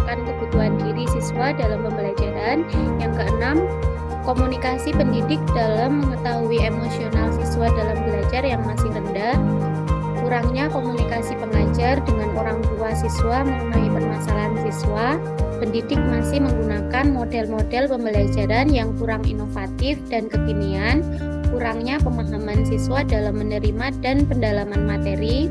memetakan kebutuhan diri siswa dalam pembelajaran. Yang keenam, komunikasi pendidik dalam mengetahui emosional siswa dalam belajar yang masih rendah. Kurangnya komunikasi pengajar dengan orang tua siswa mengenai permasalahan siswa. Pendidik masih menggunakan model-model pembelajaran yang kurang inovatif dan kekinian. Kurangnya pemahaman siswa dalam menerima dan pendalaman materi.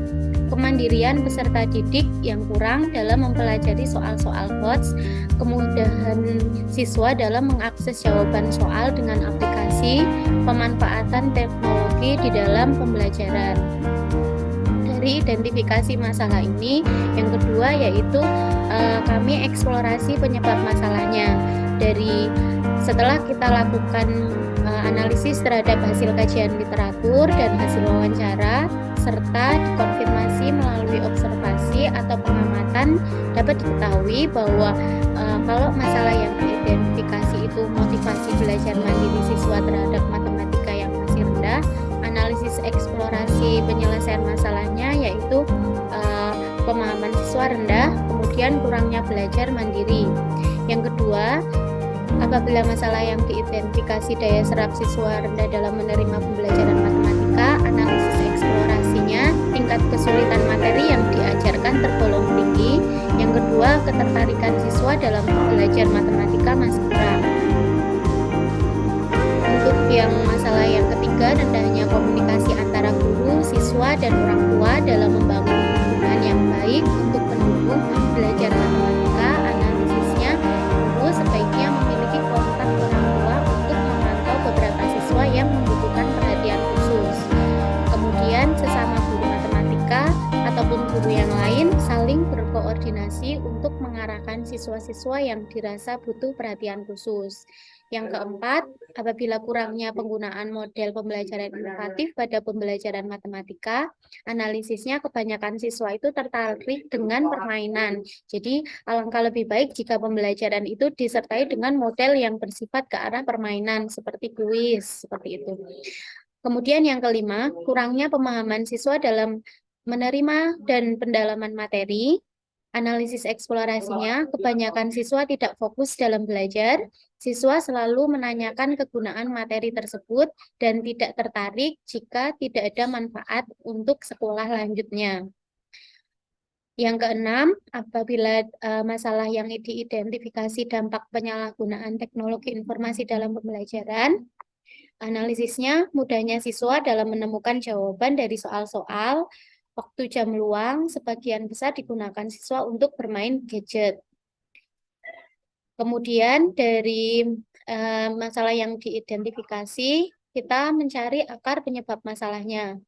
Kemandirian peserta didik yang kurang dalam mempelajari soal-soal HOTS. Kemudahan siswa dalam mengakses jawaban soal dengan aplikasi. Pemanfaatan teknologi di dalam pembelajaran. Dari identifikasi masalah ini, yang kedua yaitu kami eksplorasi penyebab masalahnya. Setelah kita lakukan analisis terhadap hasil kajian literatur dan hasil wawancara, serta dikonfirmasi melalui observasi atau pengamatan, dapat diketahui bahwa kalau masalah yang diidentifikasi itu motivasi belajar mandiri siswa terhadap matematika yang masih rendah, analisis eksplorasi penyelesaian masalahnya yaitu pemahaman siswa rendah, kemudian kurangnya belajar mandiri. Yang kedua, apabila masalah yang diidentifikasi daya serap siswa rendah dalam menerima pembelajaran matematika, analisis eksplorasinya tingkat kesulitan materi yang diajarkan tergolong tinggi. Yang kedua, ketertarikan siswa dalam belajar matematika masih kurang. Untuk yang masalah yang ketiga, rendahnya komunikasi antara guru, siswa, dan orang tua dalam membangun hubungan yang baik untuk pendukung belajar matematika. Analisisnya, guru sebaiknya memiliki kontak orang tua untuk memantau beberapa siswa yang membutuhkan perhatian khusus. Kemudian, sesama guru matematika ataupun guru yang lain saling berkoordinasi untuk mengarahkan siswa-siswa yang dirasa butuh perhatian khusus. Yang keempat, apabila kurangnya penggunaan model pembelajaran inovatif pada pembelajaran matematika, analisisnya kebanyakan siswa itu tertarik dengan permainan. Jadi, alangkah lebih baik jika pembelajaran itu disertai dengan model yang bersifat ke arah permainan, seperti kuis, seperti itu. Kemudian yang kelima, kurangnya pemahaman siswa dalam menerima dan pendalaman materi. Analisis eksplorasinya, kebanyakan siswa tidak fokus dalam belajar. Siswa selalu menanyakan kegunaan materi tersebut dan tidak tertarik jika tidak ada manfaat untuk sekolah lanjutnya. Yang keenam, apabila masalah yang diidentifikasi dampak penyalahgunaan teknologi informasi dalam pembelajaran, analisisnya mudahnya siswa dalam menemukan jawaban dari soal-soal. Waktu jam luang sebagian besar digunakan siswa untuk bermain gadget. Kemudian dari masalah yang diidentifikasi, kita mencari akar penyebab masalahnya.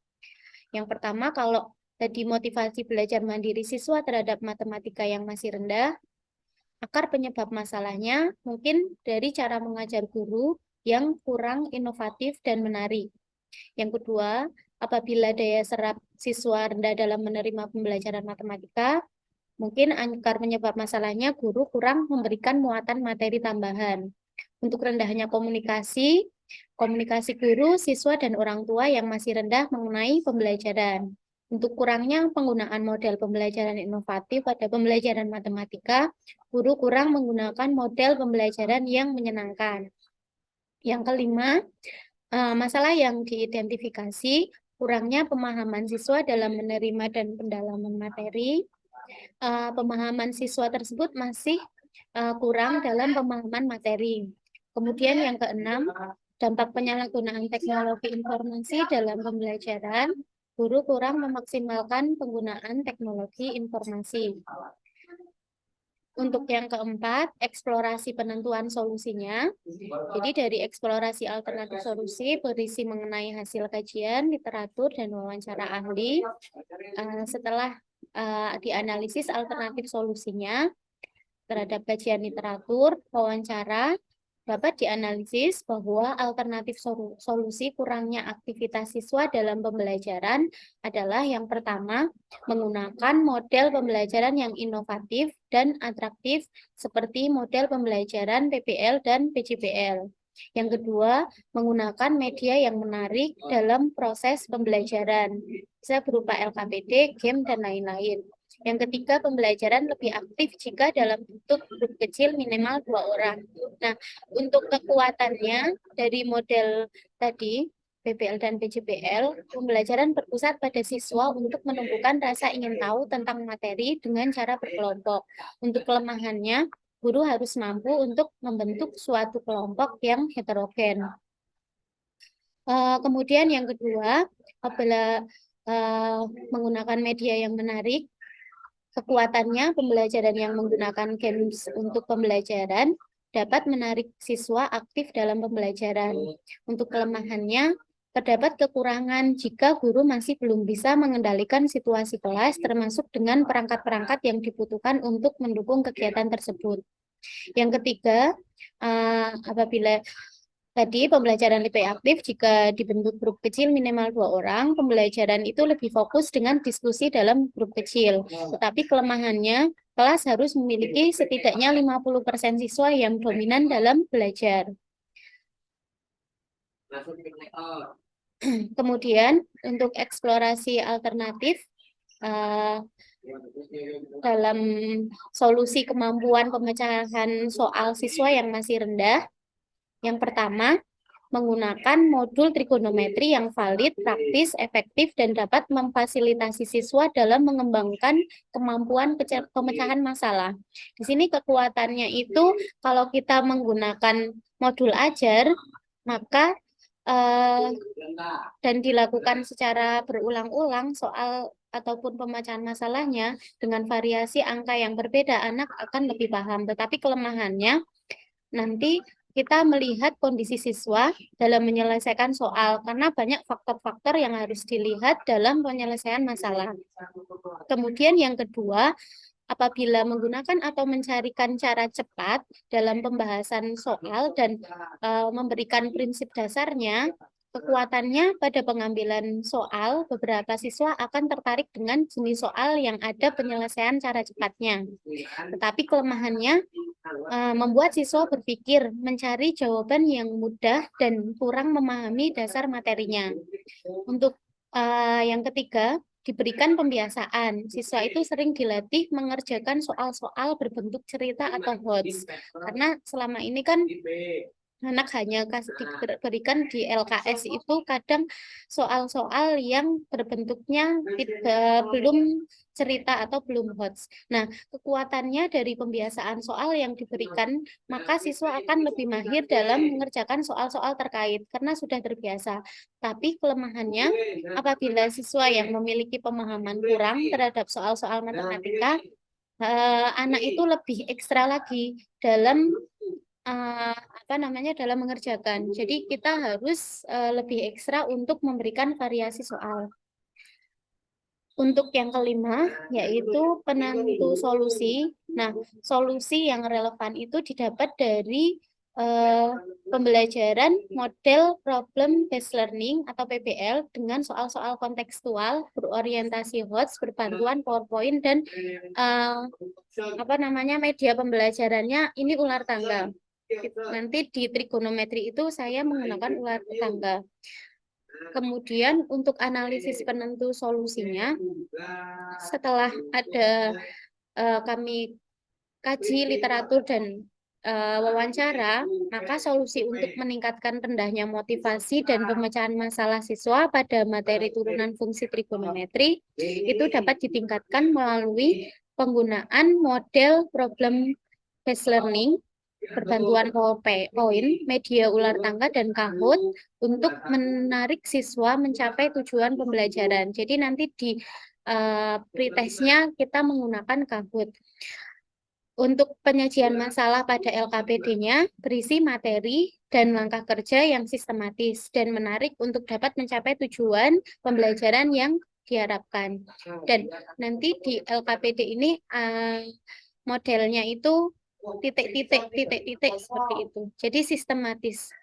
Yang pertama, kalau tadi motivasi belajar mandiri siswa terhadap matematika yang masih rendah, akar penyebab masalahnya mungkin dari cara mengajar guru yang kurang inovatif dan menarik. Yang kedua, apabila daya serap siswa rendah dalam menerima pembelajaran matematika, mungkin akar penyebab masalahnya guru kurang memberikan muatan materi tambahan. Untuk rendahnya komunikasi guru, siswa, dan orang tua yang masih rendah mengenai pembelajaran. Untuk kurangnya penggunaan model pembelajaran inovatif pada pembelajaran matematika, guru kurang menggunakan model pembelajaran yang menyenangkan. Yang kelima, masalah yang diidentifikasi, kurangnya pemahaman siswa dalam menerima dan pendalaman materi. Pemahaman siswa tersebut masih kurang dalam pemahaman materi. Kemudian yang keenam, dampak penyalahgunaan teknologi informasi dalam pembelajaran, guru kurang memaksimalkan penggunaan teknologi informasi. Untuk yang keempat, eksplorasi penentuan solusinya. Jadi dari eksplorasi alternatif solusi berisi mengenai hasil kajian, literatur, dan wawancara ahli. Setelah dianalisis alternatif solusinya terhadap kajian literatur, wawancara, dapat dianalisis bahwa alternatif solusi kurangnya aktivitas siswa dalam pembelajaran adalah yang pertama, menggunakan model pembelajaran yang inovatif dan atraktif seperti model pembelajaran PBL dan PJBL. Yang kedua, menggunakan media yang menarik dalam proses pembelajaran, bisa berupa LKPD, game, dan lain-lain. Yang ketiga, pembelajaran lebih aktif jika dalam bentuk grup kecil minimal 2 orang. Nah, untuk kekuatannya dari model tadi, PBL dan PJBL, pembelajaran berpusat pada siswa untuk menumbuhkan rasa ingin tahu tentang materi dengan cara berkelompok. Untuk kelemahannya, guru harus mampu untuk membentuk suatu kelompok yang heterogen. Kemudian yang kedua, apabila menggunakan media yang menarik, kekuatannya pembelajaran yang menggunakan games untuk pembelajaran dapat menarik siswa aktif dalam pembelajaran. Untuk kelemahannya, terdapat kekurangan jika guru masih belum bisa mengendalikan situasi kelas, termasuk dengan perangkat-perangkat yang dibutuhkan untuk mendukung kegiatan tersebut. Yang ketiga, apabila tadi pembelajaran lebih aktif jika dibentuk grup kecil minimal 2 orang, pembelajaran itu lebih fokus dengan diskusi dalam grup kecil. Tetapi kelemahannya, kelas harus memiliki setidaknya 50% siswa yang dominan dalam belajar. Kemudian untuk eksplorasi alternatif dalam solusi kemampuan pemecahan soal siswa yang masih rendah. Yang pertama, menggunakan modul trigonometri yang valid, praktis, efektif, dan dapat memfasilitasi siswa dalam mengembangkan kemampuan pemecahan masalah. Di sini kekuatannya itu kalau kita menggunakan modul ajar, maka dan dilakukan secara berulang-ulang soal ataupun pemecahan masalahnya dengan variasi angka yang berbeda, anak akan lebih paham. Tetapi kelemahannya nanti kita melihat kondisi siswa dalam menyelesaikan soal, karena banyak faktor-faktor yang harus dilihat dalam penyelesaian masalah. Kemudian yang kedua, apabila menggunakan atau mencarikan cara cepat dalam pembahasan soal dan memberikan prinsip dasarnya, kekuatannya pada pengambilan soal, beberapa siswa akan tertarik dengan jenis soal yang ada penyelesaian cara cepatnya. Tetapi kelemahannya membuat siswa berpikir mencari jawaban yang mudah dan kurang memahami dasar materinya. Untuk yang ketiga, diberikan pembiasaan. Siswa itu sering dilatih mengerjakan soal-soal berbentuk cerita atau hots. Karena selama ini kan anak hanya diberikan di LKS itu kadang soal-soal yang berbentuknya belum cerita atau belum hots. Nah, kekuatannya dari pembiasaan soal yang diberikan, maka siswa akan lebih mahir dalam mengerjakan soal-soal terkait karena sudah terbiasa. Tapi kelemahannya, apabila siswa yang memiliki pemahaman kurang terhadap soal-soal matematika, anak itu lebih ekstra lagi dalam dalam mengerjakan. Jadi kita harus lebih ekstra untuk memberikan variasi soal. Untuk yang kelima, yaitu penentu solusi. Nah, solusi yang relevan itu didapat dari pembelajaran model problem based learning atau PBL dengan soal-soal kontekstual, berorientasi HOTS, berbantuan PowerPoint, dan media pembelajarannya ini ular tangga. Nanti di trigonometri itu saya menggunakan ular tangga. Kemudian untuk analisis penentu solusinya, setelah ada kami kaji literatur dan wawancara, maka solusi untuk meningkatkan rendahnya motivasi dan pemecahan masalah siswa pada materi turunan fungsi trigonometri itu dapat ditingkatkan melalui penggunaan model problem based learning, berbantuan PowerPoint, media ular tangga, dan Kahoot untuk menarik siswa mencapai tujuan pembelajaran. Jadi nanti di pretestnya kita menggunakan Kahoot. Untuk penyajian masalah pada LKPD-nya berisi materi dan langkah kerja yang sistematis dan menarik untuk dapat mencapai tujuan pembelajaran yang diharapkan. Dan nanti di LKPD ini modelnya itu titik-titik seperti itu. Jadi sistematis.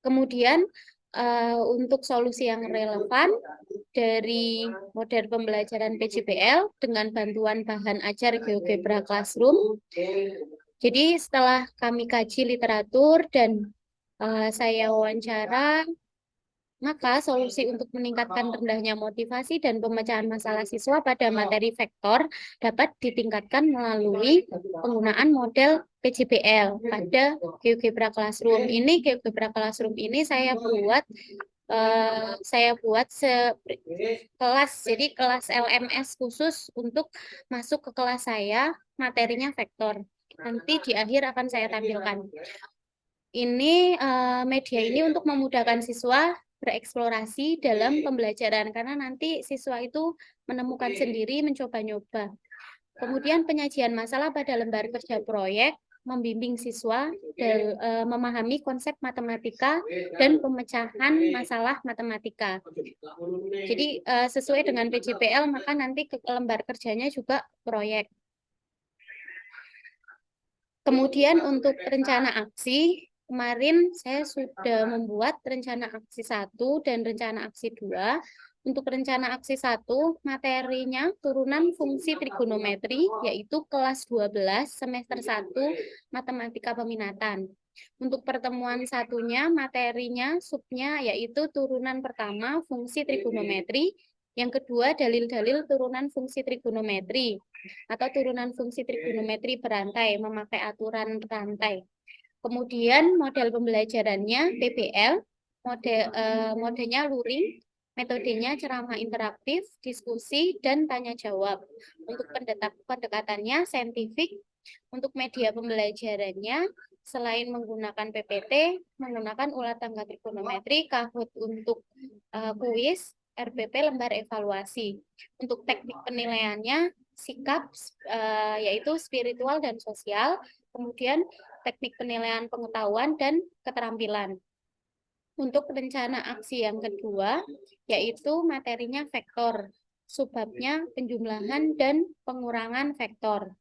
Kemudian untuk solusi yang relevan dari model pembelajaran PJBL dengan bantuan bahan ajar GeoGebra Classroom. Jadi setelah kami kaji literatur dan saya wawancara Maka solusi untuk meningkatkan rendahnya motivasi dan pemecahan masalah siswa pada materi vektor dapat ditingkatkan melalui penggunaan model PJBL pada GeoGebra Classroom. Ini GeoGebra Classroom ini saya buat kelas, jadi kelas LMS khusus untuk masuk ke kelas saya, materinya vektor. Nanti di akhir akan saya tampilkan. Ini media ini untuk memudahkan siswa bereksplorasi dalam pembelajaran, karena nanti siswa itu menemukan sendiri, mencoba-nyoba. Kemudian penyajian masalah pada lembar kerja proyek, membimbing siswa memahami konsep matematika dan pemecahan masalah matematika. Jadi sesuai dengan PJPL, maka nanti ke lembar kerjanya juga proyek. Kemudian untuk rencana aksi, kemarin saya sudah membuat rencana aksi 1 dan rencana aksi 2. Untuk rencana aksi 1, materinya turunan fungsi trigonometri, yaitu kelas 12 semester 1 matematika peminatan. Untuk pertemuan satunya, materinya subnya yaitu turunan pertama fungsi trigonometri, yang kedua dalil-dalil turunan fungsi trigonometri atau turunan fungsi trigonometri berantai memakai aturan rantai. Kemudian model pembelajarannya PBL, modelnya luring, metodenya ceramah interaktif, diskusi, dan tanya jawab. Untuk pendekatannya saintifik. Untuk media pembelajarannya selain menggunakan PPT, menggunakan ulat tangga trigonometri, Kahoot untuk kuis, RPP lembar evaluasi. Untuk teknik penilaiannya sikap, yaitu spiritual dan sosial, kemudian teknik penilaian pengetahuan dan keterampilan. Untuk rencana aksi yang kedua, yaitu materinya vektor, subbabnya penjumlahan dan pengurangan vektor.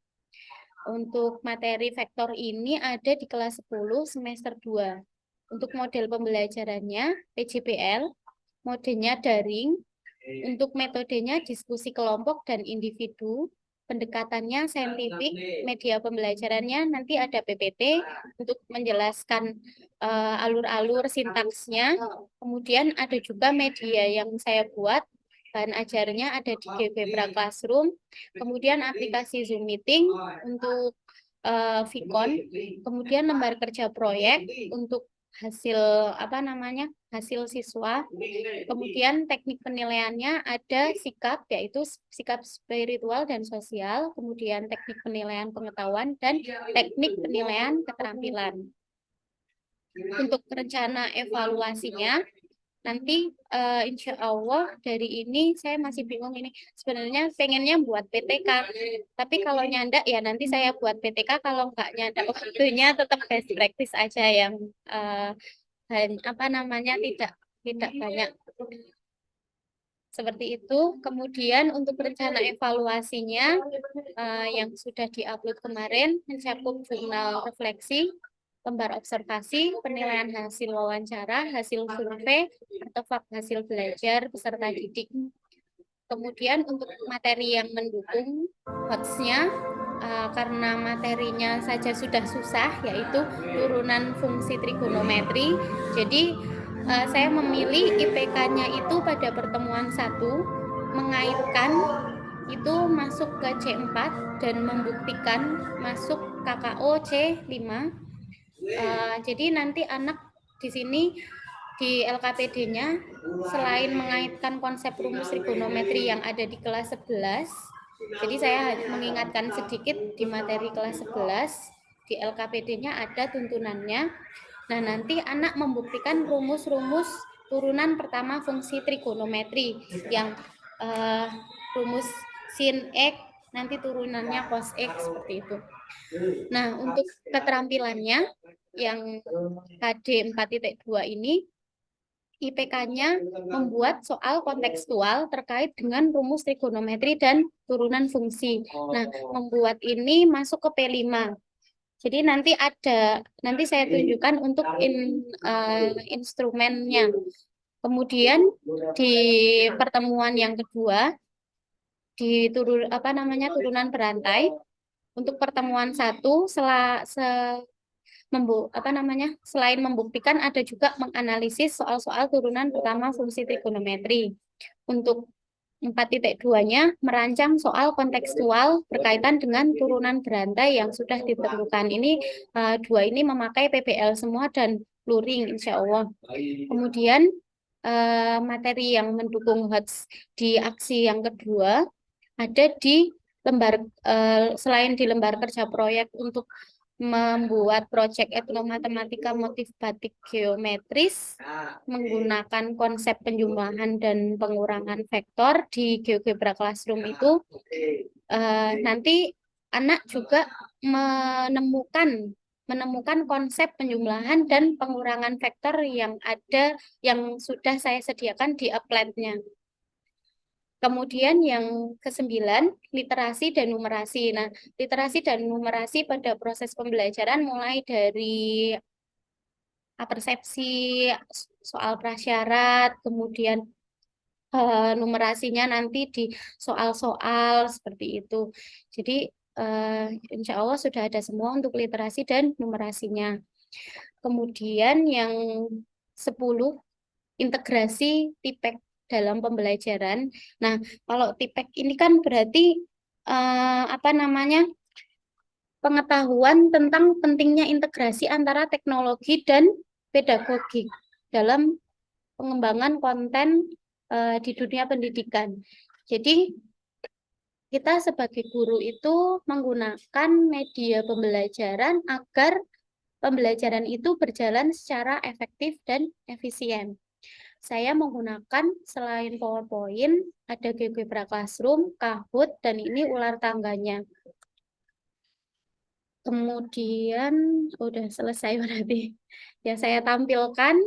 Untuk materi vektor ini ada di kelas 10 semester 2. Untuk model pembelajarannya PJBL, modenya daring, untuk metodenya diskusi kelompok dan individu, pendekatannya saintifik, media pembelajarannya nanti ada PPT untuk menjelaskan alur-alur sintaksnya. Kemudian ada juga media yang saya buat, bahan ajarnya ada di GeoGebra Classroom. Kemudian aplikasi Zoom Meeting untuk Vicon. Kemudian lembar kerja proyek untuk hasil hasil siswa. Kemudian teknik penilaiannya ada sikap, yaitu sikap spiritual dan sosial, kemudian teknik penilaian pengetahuan dan teknik penilaian keterampilan. Untuk rencana evaluasinya nanti insya Allah dari ini saya masih bingung, ini sebenarnya pengennya buat PTK, tapi kalau nyandak ya nanti saya buat PTK, kalau nggak nyandak waktunya tetap best practice aja yang tidak banyak seperti itu. Kemudian untuk rencana evaluasinya yang sudah diupload kemarin mencakup jurnal refleksi, lembar observasi, penilaian hasil wawancara, hasil survei, artefak hasil belajar peserta didik. Kemudian untuk materi yang mendukung hotsnya, karena materinya saja sudah susah, yaitu turunan fungsi trigonometri, jadi saya memilih IPK-nya itu pada pertemuan 1, mengaitkan itu masuk ke C4 dan membuktikan masuk KKO C5. Jadi nanti anak di sini di LKPD-nya selain mengaitkan konsep rumus trigonometri yang ada di kelas 11, jadi saya mengingatkan sedikit di materi kelas 11, di LKPD-nya ada tuntunannya. Nah, nanti anak membuktikan rumus-rumus turunan pertama fungsi trigonometri yang rumus sin X, nanti turunannya cos X, seperti itu. Nah, untuk keterampilannya yang KD 4.2 ini, IPK-nya membuat soal kontekstual terkait dengan rumus trigonometri dan turunan fungsi. Nah, membuat ini masuk ke P5. Jadi nanti saya tunjukkan untuk instrumennya. Kemudian di pertemuan yang kedua di turunan berantai. Untuk pertemuan 1 selain membuktikan ada juga menganalisis soal-soal turunan pertama fungsi trigonometri. Untuk 4.2-nya merancang soal kontekstual berkaitan dengan turunan berantai yang sudah ditentukan. Ini dua ini memakai PBL semua dan luring insya Allah. Kemudian materi yang mendukung HOTS di aksi yang kedua ada di selain di lembar kerja proyek untuk membuat proyek etnomatematika motif batik geometris menggunakan konsep penjumlahan dan pengurangan vektor di GeoGebra Classroom itu nanti anak juga menemukan konsep penjumlahan dan pengurangan vektor yang sudah saya sediakan di applet-nya. Kemudian yang ke-9, literasi dan numerasi. Nah, literasi dan numerasi pada proses pembelajaran mulai dari persepsi, soal prasyarat, kemudian numerasinya nanti di soal-soal seperti itu. Jadi, insya Allah sudah ada semua untuk literasi dan numerasinya. Kemudian yang 10, integrasi TIPEK dalam pembelajaran. Nah, kalau TIPEK ini kan berarti pengetahuan tentang pentingnya integrasi antara teknologi dan pedagogi dalam pengembangan konten di dunia pendidikan. Jadi, kita sebagai guru itu menggunakan media pembelajaran agar pembelajaran itu berjalan secara efektif dan efisien. Saya menggunakan selain PowerPoint, ada GeoGebra Classroom, Kahoot, dan ini ular tangganya. Kemudian, udah selesai berarti. Ya, saya tampilkan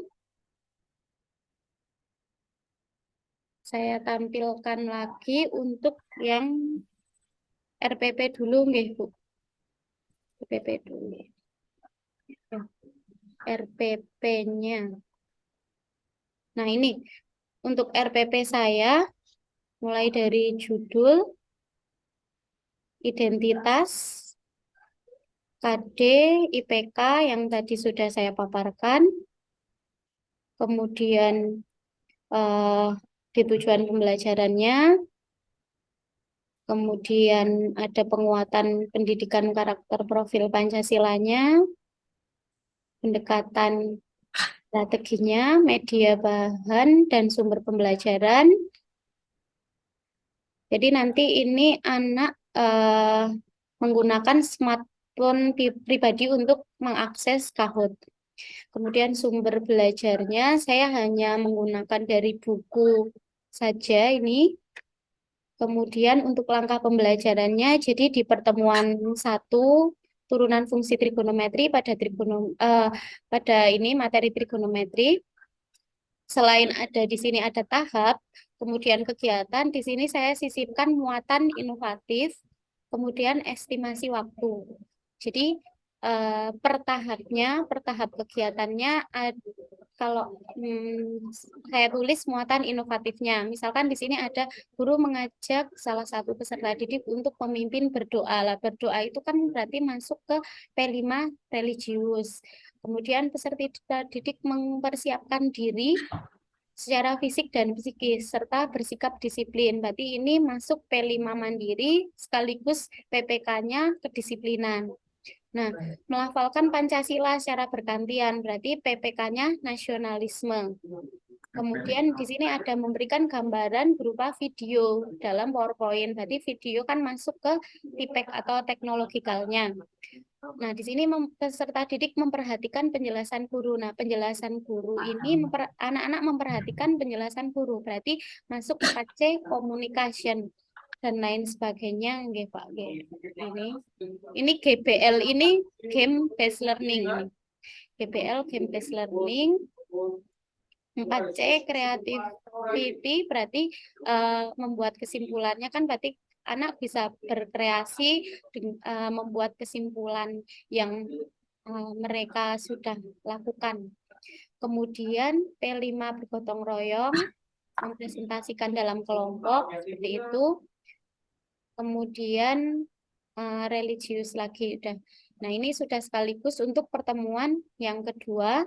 lagi untuk yang RPP dulu, nggih, Bu. RPP dulu. RPP-nya. Nah, ini untuk RPP saya, mulai dari judul, identitas, KD, IPK yang tadi sudah saya paparkan, kemudian di tujuan pembelajarannya, kemudian ada penguatan pendidikan karakter profil Pancasilanya, pendekatan strateginya, media bahan, dan sumber pembelajaran. Jadi nanti ini anak menggunakan smartphone pribadi untuk mengakses Kahoot. Kemudian sumber belajarnya saya hanya menggunakan dari buku saja ini. Kemudian untuk langkah pembelajarannya, jadi di pertemuan 1 turunan fungsi trigonometri pada ini materi trigonometri. Selain ada di sini ada tahap, kemudian kegiatan, di sini saya sisipkan muatan inovatif, kemudian estimasi waktu. Jadi per tahap kegiatannya kalau saya tulis muatan inovatifnya. Misalkan di sini ada guru mengajak salah satu peserta didik untuk memimpin berdoa. Lah, berdoa itu kan berarti masuk ke P5 religius. Kemudian peserta didik mempersiapkan diri secara fisik dan psikis serta bersikap disiplin. Berarti ini masuk P5 mandiri sekaligus PPK-nya kedisiplinan. Nah, melafalkan Pancasila secara bergantian, berarti PPK-nya nasionalisme. Kemudian di sini ada memberikan gambaran berupa video dalam PowerPoint. Berarti video kan masuk ke TIPEK atau teknologikalnya. Nah, di sini peserta didik memperhatikan penjelasan guru. Nah, penjelasan guru ini anak-anak memperhatikan penjelasan guru. Berarti masuk 4C communication dan lain sebagainya, nggih Pak. Ini GBL ini game based learning. GBL game based learning. 4C creativity berarti membuat kesimpulannya kan berarti anak bisa berkreasi membuat kesimpulan yang mereka sudah lakukan. Kemudian P5 bergotong royong, mempresentasikan dalam kelompok seperti itu. Kemudian religius lagi udah. Nah, ini sudah sekaligus untuk pertemuan yang kedua.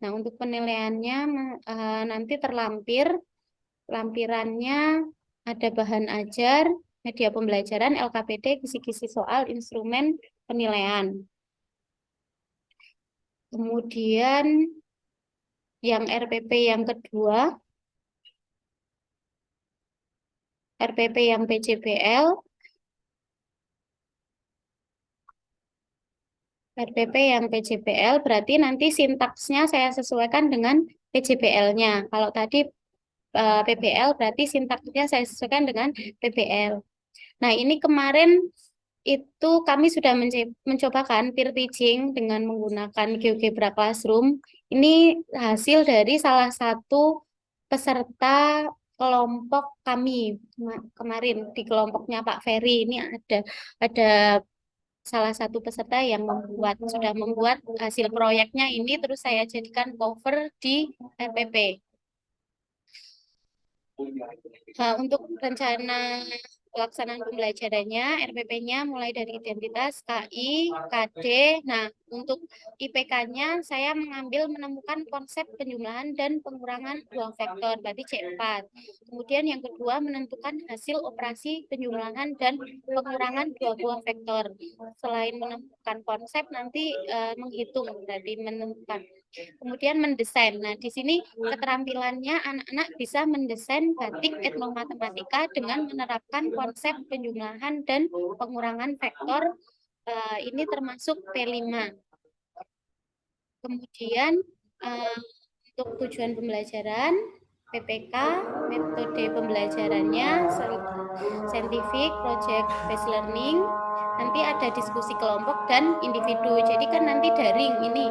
Nah, untuk penilaiannya nanti lampirannya ada bahan ajar, media pembelajaran, LKPD, kisi-kisi soal, instrumen penilaian. Kemudian yang RPP yang kedua, RPP yang PJBL, RPP yang PJBL berarti nanti sintaksnya saya sesuaikan dengan PJBL-nya. Kalau tadi PBL berarti sintaksnya saya sesuaikan dengan PBL. Nah, ini kemarin itu kami sudah mencobakan peer teaching dengan menggunakan GeoGebra Classroom. Ini hasil dari salah satu peserta kelompok kami kemarin di kelompoknya Pak Ferry. Ini ada salah satu peserta yang sudah membuat hasil proyeknya ini, terus saya jadikan cover di RPP. Untuk rencana pelaksanaan pembelajarannya, RPP-nya mulai dari identitas, KI, KD. Nah, untuk IPK-nya saya menemukan konsep penjumlahan dan pengurangan dua vektor, berarti C4. Kemudian yang kedua menentukan hasil operasi penjumlahan dan pengurangan dua buah vektor. Selain menemukan konsep, nanti menghitung, berarti menentukan. Kemudian mendesain. Nah, di sini keterampilannya anak-anak bisa mendesain batik etnomatematika dengan menerapkan konsep penjumlahan dan pengurangan vektor. Ini termasuk P5. Kemudian untuk tujuan pembelajaran, PPK, metode pembelajarannya, scientific, project based learning, nanti ada diskusi kelompok dan individu. Jadi kan nanti daring ini.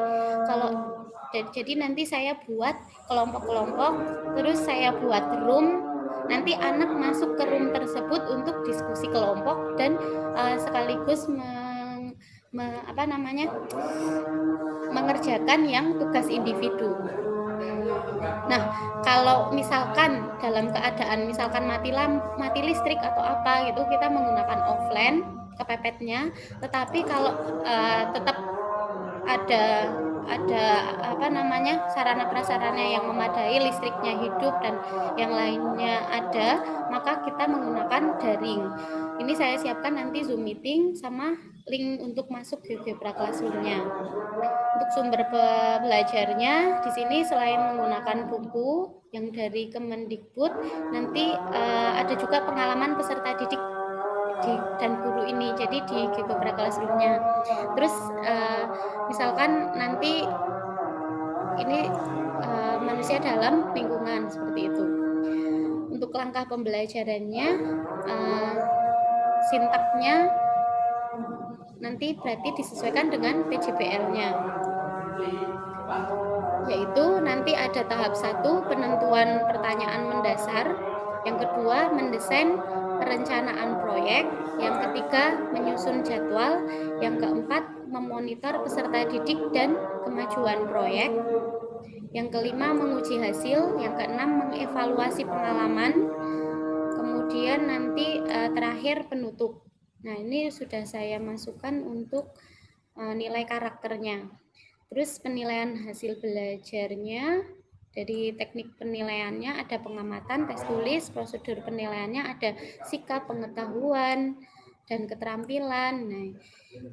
Jadi nanti saya buat kelompok-kelompok, terus saya buat room, nanti anak masuk ke room tersebut untuk diskusi kelompok dan sekaligus mengerjakan yang tugas individu. Nah, kalau misalkan dalam keadaan misalkan mati listrik atau apa gitu, kita menggunakan offline kepepetnya. Tetapi kalau tetap ada sarana prasarana yang memadai, listriknya hidup dan yang lainnya ada, maka kita menggunakan daring. Ini saya siapkan nanti Zoom meeting sama link untuk masuk GeoGebra Classroom-nya. Untuk sumber belajarnya di sini selain menggunakan buku yang dari Kemendikbud, nanti ada juga pengalaman peserta didik dan guru ini, jadi di GeoGebra Classroom-nya. Terus misalkan nanti ini manusia dalam lingkungan seperti itu. Untuk langkah pembelajarannya, sintaknya nanti berarti disesuaikan dengan PJBL-nya. Yaitu nanti ada tahap 1 penentuan pertanyaan mendasar, yang kedua mendesain perencanaan proyek, yang ketiga menyusun jadwal, yang keempat memonitor peserta didik dan kemajuan proyek, yang kelima menguji hasil, yang keenam mengevaluasi pengalaman, kemudian nanti terakhir penutup. Nah, ini sudah saya masukkan untuk nilai karakternya. Terus penilaian hasil belajarnya, dari teknik penilaiannya ada pengamatan, tes tulis, prosedur penilaiannya ada sikap, pengetahuan, dan keterampilan. Nah,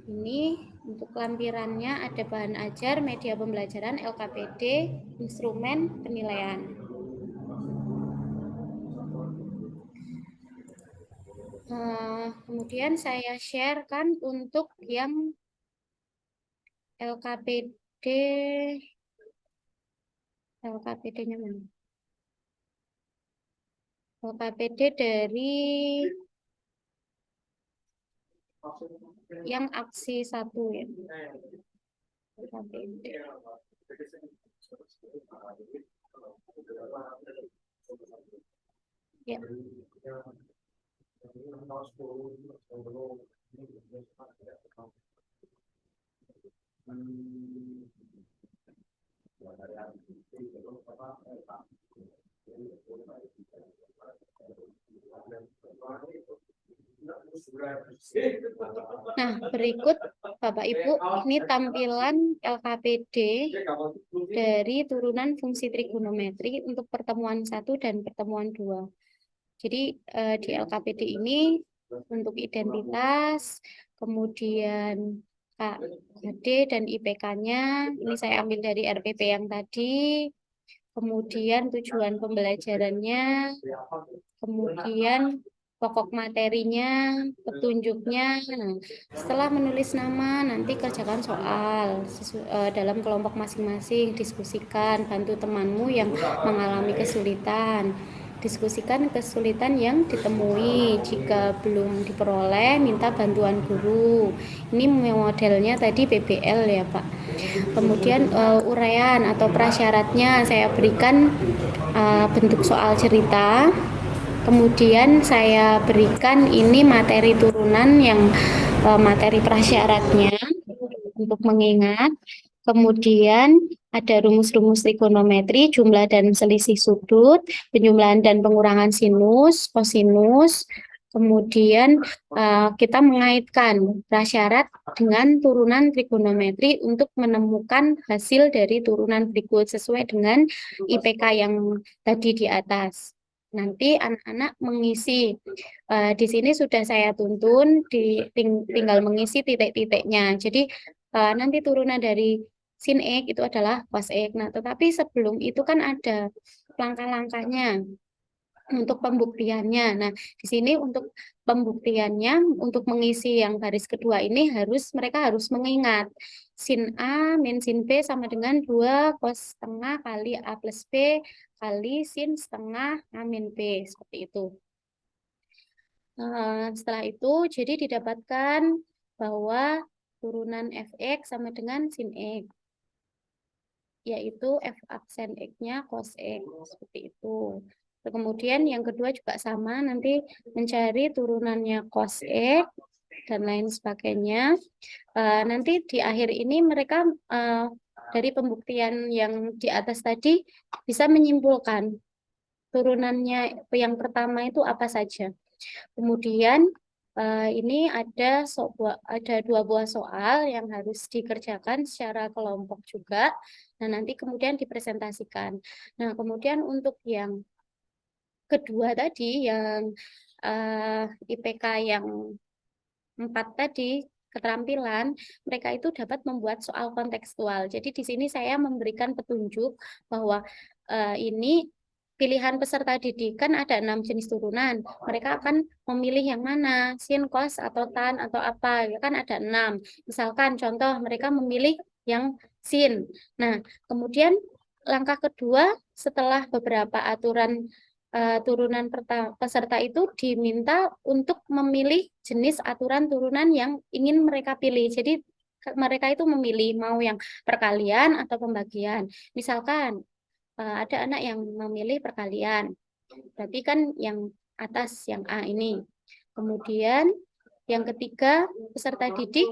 ini untuk lampirannya ada bahan ajar, media pembelajaran, LKPD, instrumen penilaian. Kemudian saya sharekan untuk yang LKPD-nya mana? LKPD dari yang aksi 1 ya. LKPD. Ya. Nah, berikut Bapak Ibu, ini tampilan LKPD dari turunan fungsi trigonometri untuk pertemuan 1 dan pertemuan 2. Jadi di LKPD ini untuk identitas, kemudian KD dan IPK-nya, ini saya ambil dari RPP yang tadi, kemudian tujuan pembelajarannya, kemudian pokok materinya, petunjuknya. Nah, setelah menulis nama, nanti kerjakan soal dalam kelompok masing-masing, diskusikan, bantu temanmu yang mengalami kesulitan. Diskusikan kesulitan yang ditemui. Jika belum diperoleh, minta bantuan guru. Ini modelnya tadi PBL ya, Pak. Kemudian uraian atau prasyaratnya saya berikan bentuk soal cerita. Kemudian saya berikan ini materi turunan yang materi prasyaratnya untuk mengingat. Kemudian ada rumus-rumus trigonometri, jumlah dan selisih sudut, penjumlahan dan pengurangan sinus, kosinus. Kemudian kita mengaitkan prasyarat dengan turunan trigonometri untuk menemukan hasil dari turunan berikut sesuai dengan IPK yang tadi di atas. Nanti anak-anak mengisi. Di sini sudah saya tuntun, tinggal mengisi titik-titiknya. Jadi nanti turunan dari sin X itu adalah cos X. Nah, tetapi sebelum itu kan ada langkah-langkahnya untuk pembuktiannya. Nah, di sini untuk pembuktiannya, untuk mengisi yang garis kedua ini mereka harus mengingat sin A min sin B sama dengan 2 cos setengah kali A plus B kali sin setengah A min B. Seperti itu. Setelah itu, jadi didapatkan bahwa turunan fx sama dengan sin x, yaitu f aksen x-nya cos x, seperti itu. Kemudian yang kedua juga sama, nanti mencari turunannya cos x dan lain sebagainya. Nanti di akhir ini mereka dari pembuktian yang di atas tadi bisa menyimpulkan turunannya yang pertama itu apa saja. Kemudian ini ada dua buah soal yang harus dikerjakan secara kelompok juga. Nah, nanti kemudian dipresentasikan. Nah, kemudian untuk yang kedua tadi, yang IPK yang 4 tadi, keterampilan, mereka itu dapat membuat soal kontekstual. Jadi di sini saya memberikan petunjuk bahwa ini pilihan peserta didik kan ada 6 jenis turunan. Mereka akan memilih yang mana, sin, cos, atau tan, atau apa. Ya kan ada 6. Misalkan contoh mereka memilih yang sin. Nah, kemudian langkah kedua setelah beberapa aturan turunan peserta itu diminta untuk memilih jenis aturan turunan yang ingin mereka pilih. Jadi mereka itu memilih mau yang perkalian atau pembagian. Misalkan ada anak yang memilih perkalian, berarti kan yang atas yang A ini. Kemudian yang ketiga, peserta didik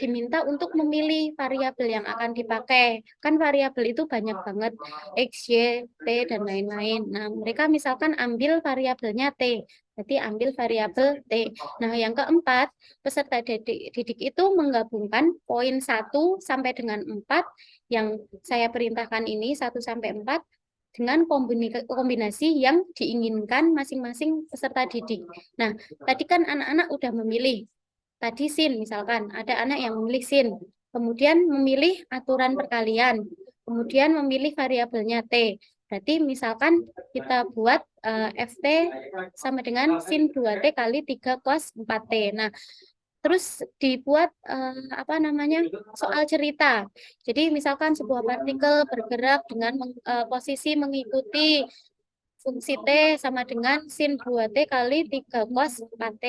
diminta untuk memilih variabel yang akan dipakai. Kan variabel itu banyak banget, X, Y, T, dan lain-lain. Nah, mereka misalkan ambil variabelnya T, berarti ambil variabel T. Nah, yang keempat, peserta didik itu menggabungkan poin 1 sampai dengan 4 yang saya perintahkan ini, 1 sampai 4, dengan kombinasi yang diinginkan masing-masing peserta didik. Nah, tadi kan anak-anak udah memilih. Tadi sin, misalkan ada anak yang memilih sin, kemudian memilih aturan perkalian, kemudian memilih variabelnya T. Berarti misalkan kita buat FT sama dengan sin 2T kali 3 cos 4T. Nah, terus dibuat apa namanya soal cerita. Jadi misalkan sebuah partikel bergerak dengan posisi mengikuti fungsi T sama dengan sin 2T kali 3 cos 4T.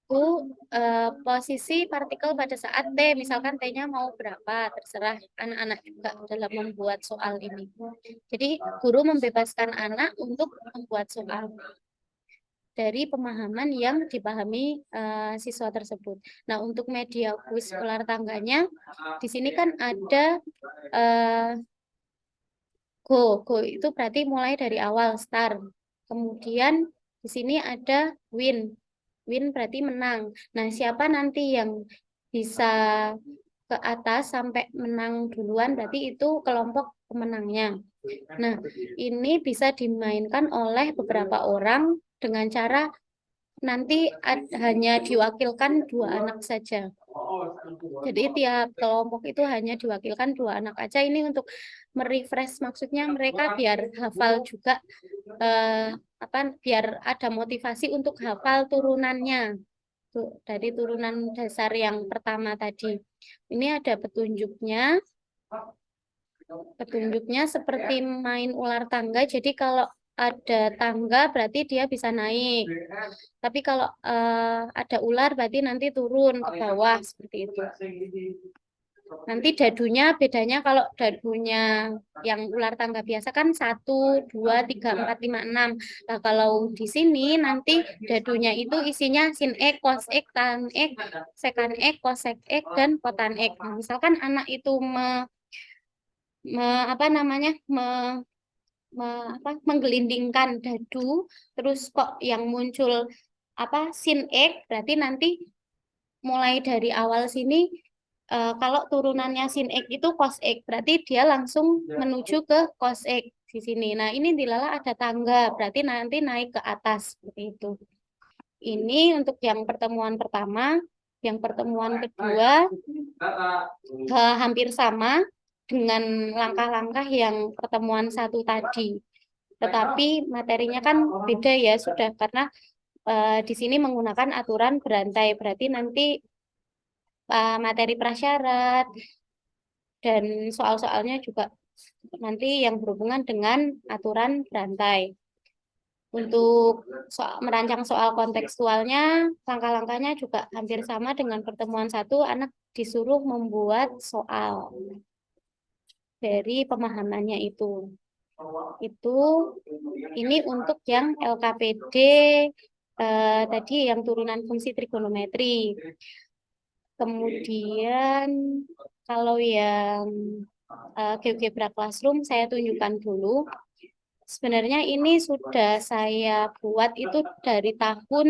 Itu posisi partikel pada saat T, misalkan T-nya mau berapa, terserah anak-anak juga dalam membuat soal ini. Jadi guru membebaskan anak untuk membuat soal dari pemahaman yang dipahami siswa tersebut. Nah, untuk media kuis ular tangganya, di sini kan ada go itu berarti mulai dari awal, start. Kemudian Di sini ada win. Win berarti menang. Nah, siapa nanti yang bisa ke atas sampai menang duluan, berarti itu kelompok pemenangnya. Nah, ini bisa dimainkan oleh beberapa orang dengan cara nanti hanya diwakilkan 2 anak saja. Jadi tiap kelompok itu hanya diwakilkan 2 anak aja. Ini untuk merefresh, maksudnya mereka biar hafal juga, biar ada motivasi untuk hafal turunannya. Tuh, dari turunan dasar yang pertama tadi. Ini ada petunjuknya. Petunjuknya seperti main ular tangga. Jadi kalau ada tangga berarti dia bisa naik. Tapi kalau ada ular berarti nanti turun ke bawah seperti itu. Nanti dadunya bedanya, kalau dadunya yang ular tangga biasa kan 1, 2, 3, 4, 5, 6. Nah, kalau di sini nanti dadunya itu isinya sin X, cos X, tan X, sekan X, cosek X, dan kotan X. Nah, misalkan anak itu apa namanya, menggelindingkan dadu, terus kok yang muncul sin X, berarti nanti mulai dari awal sini, kalau turunannya sin X itu cos X, berarti dia langsung menuju ke cos X di sini. Nah, ini dilala ada tangga, berarti nanti naik ke atas seperti itu. Ini untuk yang pertemuan pertama. Yang pertemuan kedua hampir sama dengan langkah-langkah yang pertemuan 1 tadi. Tetapi materinya kan beda ya, sudah, karena di sini menggunakan aturan berantai. Berarti nanti materi prasyarat dan soal-soalnya juga nanti yang berhubungan dengan aturan berantai. Untuk merancang soal kontekstualnya, langkah-langkahnya juga hampir sama dengan pertemuan 1. Anak disuruh membuat soal dari pemahamannya itu. Ini untuk yang LKPD tadi yang turunan fungsi trigonometri. Kemudian kalau yang GeoGebra Classroom saya tunjukkan dulu. Sebenarnya ini sudah saya buat itu dari tahun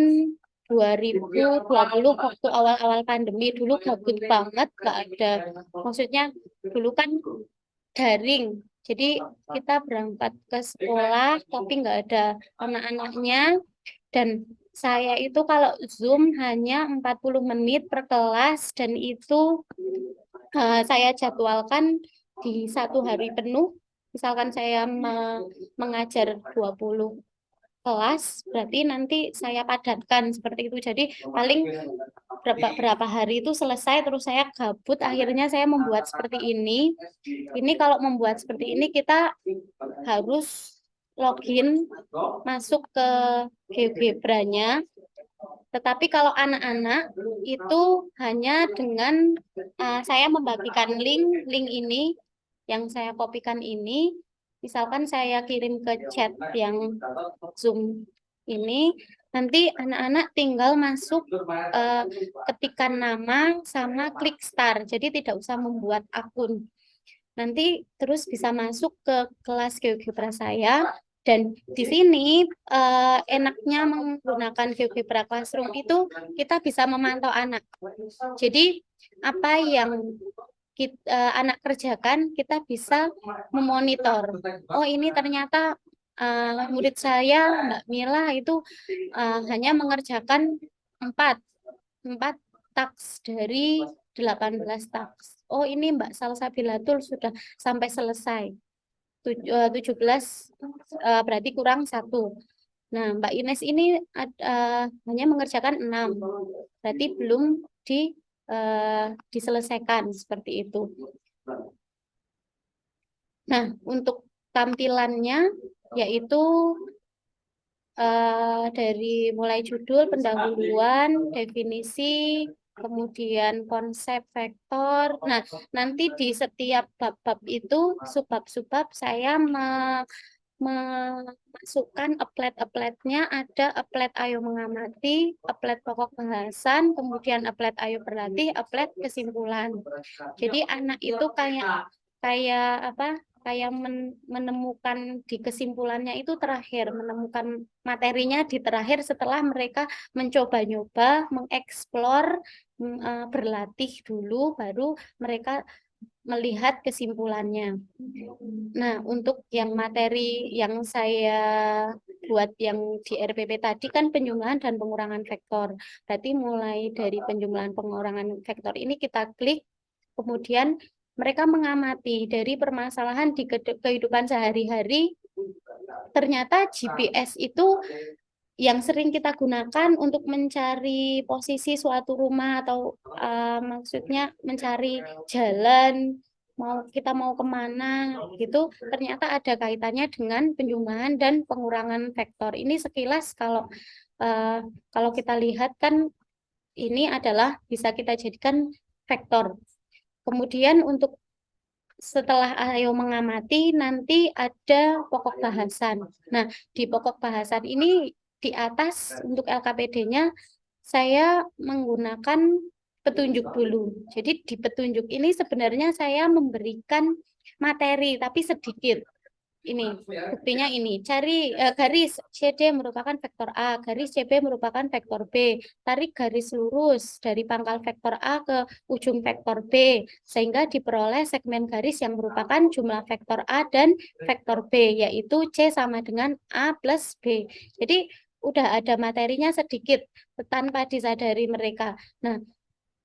2020, waktu awal-awal pandemi. Dulu gabut banget, gak ada. Maksudnya dulu kan daring. Jadi kita berangkat ke sekolah tapi nggak ada anak-anaknya. Dan saya itu kalau Zoom hanya 40 menit per kelas, dan itu saya jadwalkan di 1 hari penuh. Misalkan saya mengajar 20 kelas, berarti nanti saya padatkan seperti itu. Jadi paling berapa hari itu selesai, terus saya gabut, akhirnya saya membuat seperti ini. Ini kalau membuat seperti ini kita harus login masuk ke GeoGebra-nya. Tetapi kalau anak-anak itu hanya dengan saya membagikan link ini yang saya kopikan ini, misalkan saya kirim ke chat yang Zoom ini, nanti anak-anak tinggal masuk, ketikkan nama sama klik start, jadi tidak usah membuat akun. Nanti terus bisa masuk ke kelas GeoGebra saya. Dan di sini enaknya menggunakan GeoGebra Classroom itu kita bisa memantau anak. Jadi apa yang anak kerjakan, kita bisa memonitor. Oh, ini ternyata murid saya, Mbak Mila, itu hanya mengerjakan 4 taks dari 18 taks. Oh, ini Mbak Salsabilatul sudah sampai selesai. 17 berarti kurang 1. Nah, Mbak Ines ini hanya mengerjakan 6. Berarti belum diselesaikan seperti itu. Nah, untuk tampilannya yaitu dari mulai judul, pendahuluan, definisi, kemudian konsep, vektor. Nah, nanti di setiap bab-bab itu, subbab-subbab, saya memasukkan applet-appletnya. Ada applet ayo mengamati, applet pokok bahasan, kemudian applet ayo berlatih, applet kesimpulan. Jadi anak itu kayak apa? kayak menemukan di kesimpulannya itu terakhir, menemukan materinya di terakhir setelah mereka mencoba-nyoba, mengeksplor, berlatih dulu, baru mereka melihat kesimpulannya. Nah, untuk yang materi yang saya buat yang di RPP tadi kan penjumlahan dan pengurangan vektor. Berarti mulai dari penjumlahan pengurangan vektor ini kita klik, kemudian mereka mengamati dari permasalahan di kehidupan sehari-hari. Ternyata GPS itu yang sering kita gunakan untuk mencari posisi suatu rumah atau maksudnya mencari jalan kita mau kemana gitu, ternyata ada kaitannya dengan penjumlahan dan pengurangan vektor. Ini sekilas uh, kalau kita lihat kan ini adalah bisa kita jadikan vektor. Kemudian untuk setelah ayo mengamati, nanti ada pokok bahasan. Nah, di pokok bahasan ini di atas untuk LKPD-nya saya menggunakan petunjuk dulu. Jadi di petunjuk ini sebenarnya saya memberikan materi tapi sedikit. Ini buktinya ini. Cari garis CD merupakan vektor A, garis CB merupakan vektor B. Tarik garis lurus dari pangkal vektor A ke ujung vektor B sehingga diperoleh segmen garis yang merupakan jumlah vektor A dan vektor B, yaitu C sama dengan A plus B. Jadi udah ada materinya sedikit tanpa disadari mereka. Nah,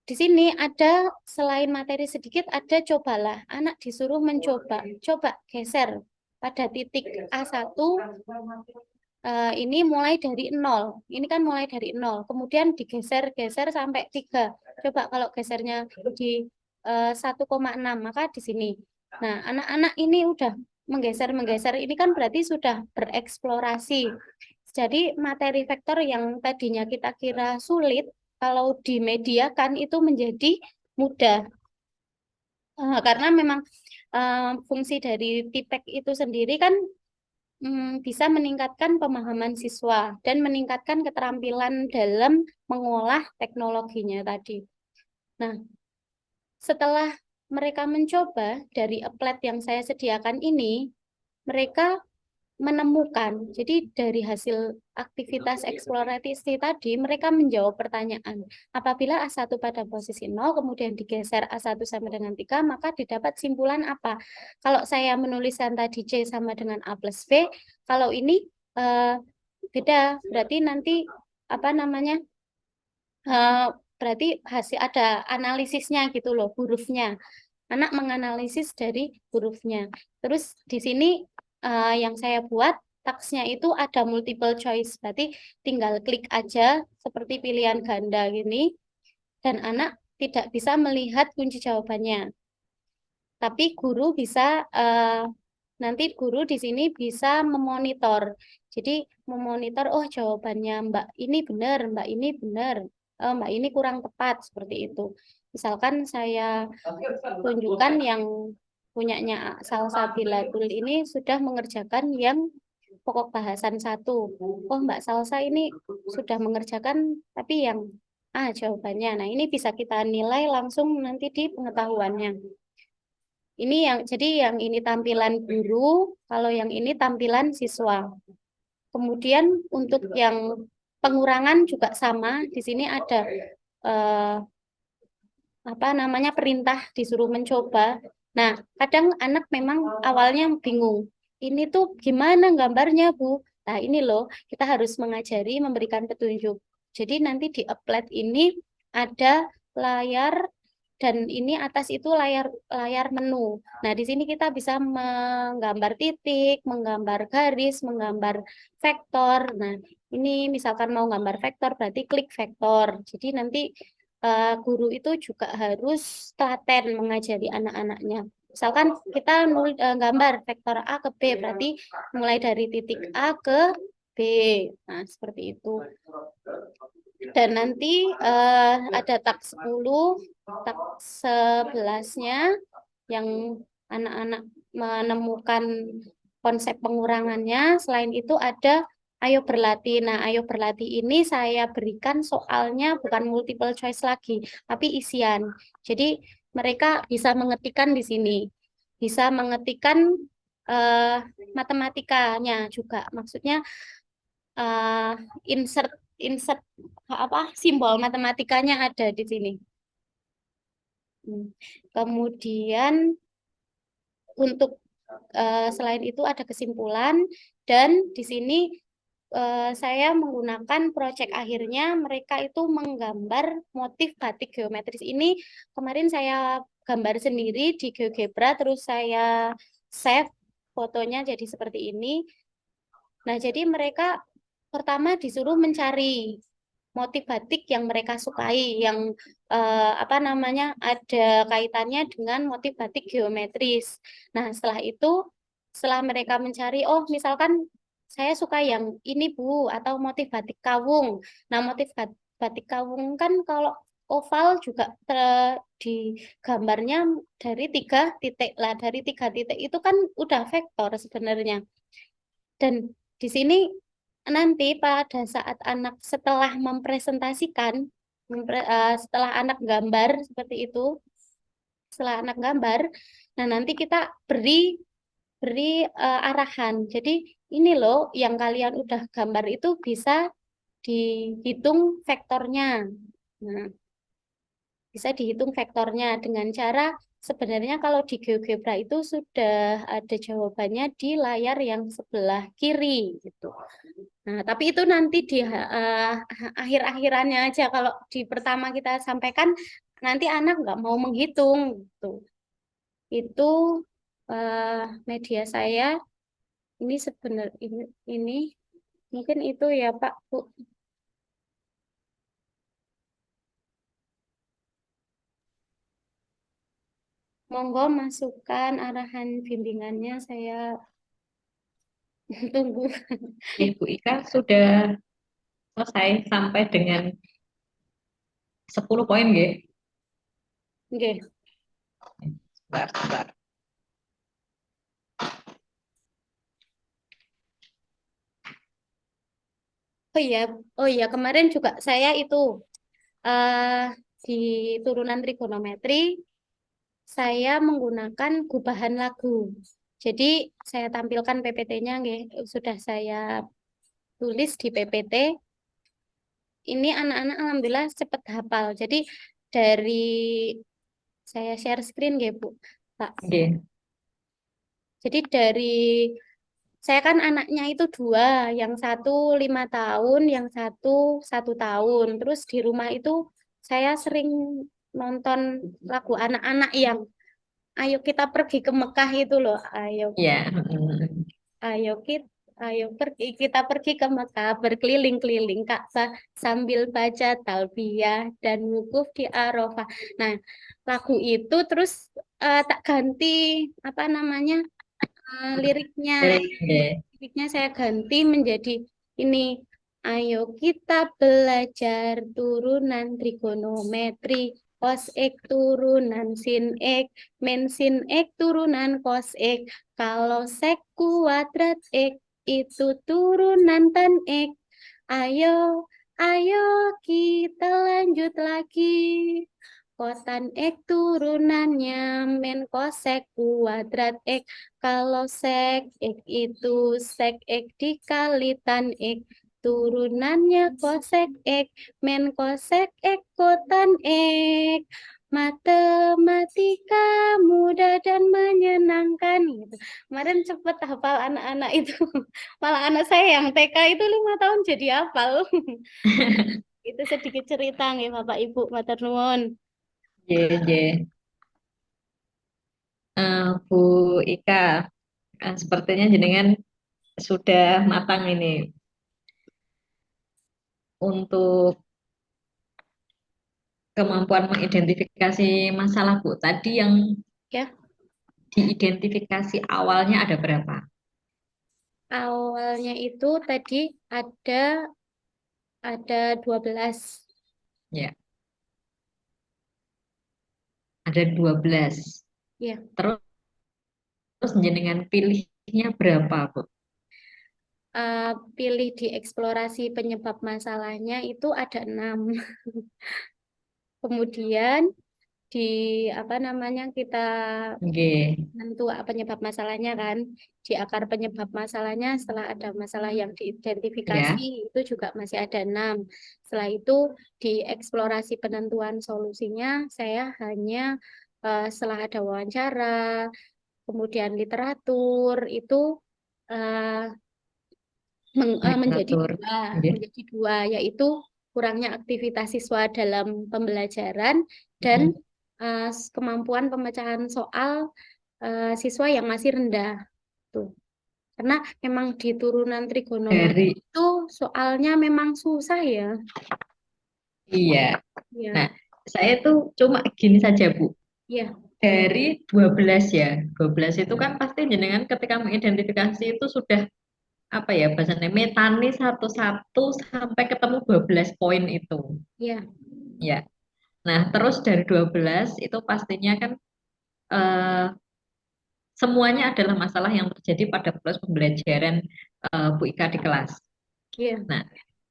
di sini ada selain materi sedikit, ada cobalah. Anak disuruh mencoba. Coba geser pada titik A1, ini mulai dari 0. Ini kan mulai dari 0. Kemudian digeser-geser sampai 3. Coba kalau gesernya di 1,6, maka di sini. Nah, anak-anak ini udah menggeser-menggeser. Ini kan berarti sudah bereksplorasi. Jadi materi vektor yang tadinya kita kira sulit, kalau dimediakan itu menjadi mudah. Karena memang fungsi dari TIPEK itu sendiri kan bisa meningkatkan pemahaman siswa dan meningkatkan keterampilan dalam mengolah teknologinya tadi. Nah, setelah mereka mencoba dari applet yang saya sediakan ini, mereka menemukan. Jadi dari hasil aktivitas eksplorasi tadi, mereka menjawab pertanyaan. Apabila A1 pada posisi 0, kemudian digeser A1 sama dengan 3, maka didapat simpulan apa? Kalau saya menuliskan tadi C sama dengan A plus B, kalau ini beda. Berarti nanti apa namanya? Berarti hasil ada analisisnya gitu loh, hurufnya. Anak menganalisis dari hurufnya. Terus di sini yang saya buat taksnya itu ada multiple choice, berarti tinggal klik aja seperti pilihan ganda gini, dan anak tidak bisa melihat kunci jawabannya. Tapi guru bisa nanti guru di sini bisa memonitor. Jadi memonitor, oh jawabannya Mbak ini benar, Mbak ini benar, Mbak ini kurang tepat seperti itu. Misalkan saya tunjukkan yang punyanya Salsabila Tool ini sudah mengerjakan yang pokok bahasan 1. Oh Mbak Salsa ini sudah mengerjakan tapi yang jawabannya. Nah ini bisa kita nilai langsung nanti di pengetahuannya. Ini yang ini tampilan guru, kalau yang ini tampilan siswa. Kemudian untuk yang pengurangan juga sama. Di sini ada eh, apa namanya perintah disuruh mencoba. Nah, kadang anak memang awalnya bingung. Ini tuh gimana gambarnya, Bu? Nah, ini loh, kita harus mengajari, memberikan petunjuk. Jadi nanti di applet ini ada layar dan ini atas itu layar menu. Nah, di sini kita bisa menggambar titik, menggambar garis, menggambar vektor. Nah, ini misalkan mau gambar vektor berarti klik vektor. Jadi nanti guru itu juga harus telaten mengajari anak-anaknya. Misalkan kita gambar vektor A ke B, berarti mulai dari titik A ke B. Nah, seperti itu. Dan nanti ada tak 10, tak 11-nya yang anak-anak menemukan konsep pengurangannya. Selain itu ada ayo berlatih. Nah, ayo berlatih ini saya berikan soalnya bukan multiple choice lagi, tapi isian. Jadi mereka bisa mengetikkan di sini. bisa mengetikkan eh, matematikanya juga. Maksudnya eh, insert insert apa simbol matematikanya ada di sini. Hmm. Kemudian untuk selain itu ada kesimpulan dan di sini saya menggunakan proyek akhirnya mereka itu menggambar motif batik geometris ini kemarin saya gambar sendiri di GeoGebra terus saya save fotonya jadi seperti ini. Nah, jadi mereka pertama disuruh mencari motif batik yang mereka sukai, yang apa namanya ada kaitannya dengan motif batik geometris. Nah, setelah itu, setelah mereka mencari, oh misalkan saya suka yang ini Bu, atau motif batik kawung. Nah, motif batik kawung kan kalau oval juga di gambarnya dari 3 titik lah, dari 3 titik itu kan udah vektor sebenarnya. Dan di sini nanti pada saat anak setelah mempresentasikan, setelah anak gambar seperti itu, setelah anak gambar, nah nanti kita beri beri arahan. Jadi ini loh yang kalian udah gambar itu bisa dihitung vektornya. Nah, bisa dihitung vektornya dengan cara sebenarnya kalau di GeoGebra itu sudah ada jawabannya di layar yang sebelah kiri gitu. Nah, tapi itu nanti di akhir-akhirannya aja. Kalau di pertama kita sampaikan, nanti anak nggak mau menghitung. Gitu. Itu eh, media saya. Ini sebenarnya ini mungkin itu ya Pak Bu. Monggo masukkan arahan bimbingannya. Saya tunggu. Ibu Ika sudah selesai sampai dengan 10 poin nggih. Oke. Sebentar, sebentar. Oh iya, oh iya kemarin juga saya itu eh di turunan trigonometri saya menggunakan gubahan lagu. Jadi saya tampilkan PPT-nya nggih, sudah saya tulis di PPT. Ini anak-anak alhamdulillah cepat hafal. Jadi dari saya share screen nggih, Bu. Pak. Nggih. Jadi dari saya kan anaknya itu dua, yang satu 5 tahun, yang satu 1 tahun. Terus di rumah itu saya sering nonton lagu anak-anak yang Ayo kita pergi ke Mekah itu loh. Ya. Ayo kita, ayo pergi kita pergi ke Mekah berkeliling-keliling Ka'bah sambil baca talbiyah dan wukuf di Arafah. Nah, lagu itu terus tak ganti apa namanya liriknya. Nggih. Liriknya saya ganti menjadi ini. Ayo kita belajar turunan trigonometri. Cos X turunan sin X, men sin X turunan cos X. Kalau sek kuadrat X itu turunan tan X. Ayo, ayo kita lanjut lagi. Kotan X turunannya men kosek kuadrat X. Kalau sek X itu sek X dikali tan X. Turunannya kosek X men kosek X kotan X. Matematika mudah dan menyenangkan gitu. Kemarin cepet hafal anak-anak itu. Malah anak saya yang TK itu 5 tahun jadi hafal. Itu sedikit cerita nih Bapak Ibu matur nuwun. Nggih, nggih. Bu Ika, sepertinya jenengan sudah matang ini untuk kemampuan mengidentifikasi masalah, Bu. Tadi yang Ya, diidentifikasi awalnya ada berapa? awalnya itu tadi ada 12. Ya, ada 12. Ya, Terus jenengan pilihnya berapa, Bu? pilih di eksplorasi penyebab masalahnya itu ada 6. Kemudian di apa namanya kita Oke, tentu penyebab masalahnya kan. Di akar penyebab masalahnya setelah ada masalah yang diidentifikasi ya, itu juga masih ada 6. Setelah itu di eksplorasi penentuan solusinya saya hanya setelah ada wawancara, kemudian literatur itu eh, literatur. Oke. menjadi dua yaitu kurangnya aktivitas siswa dalam pembelajaran dan Mm. kemampuan pemecahan soal siswa yang masih rendah tuh. Karena memang di turunan trigonometri Dari, itu soalnya memang susah ya. iya. Ya, Nah, saya tuh cuma gini saja, Bu. ya, Dari 12 ya, 12 itu kan pasti jenengan ketika mengidentifikasi itu sudah apa ya bahasanya metani satu-satu sampai ketemu 12 poin itu. ya, Ya. Nah, terus dari 12 itu pastinya kan eh, semuanya adalah masalah yang terjadi pada proses pembelajaran Bu Ika di kelas. ya. Nah,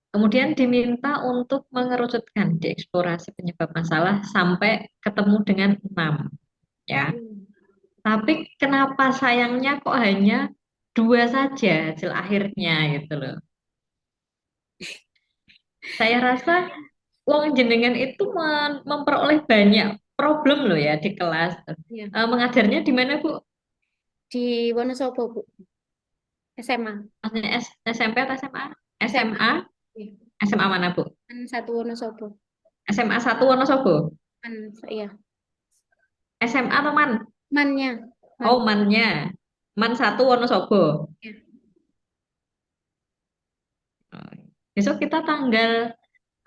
kemudian diminta untuk mengerucutkan dieksplorasi penyebab masalah sampai ketemu dengan 6 ya. Tapi kenapa sayangnya kok hanya dua saja hasil akhirnya gitu loh. Saya rasa wong jenengan itu memperoleh banyak problem loh ya di kelas. Ya. Mengajarnya di mana Bu? Di Wonosobo, Bu. SMA. Maksudnya SMP atau SMA? SMA. SMA? Ya. SMA mana Bu? Kan satu Wonosobo. SMA 1 Wonosobo. Kan, ya. SMA atau Man? Mannya. Man. Oh, mannya. Man 1 Wonosobo. Ya. Oh, besok kita tanggal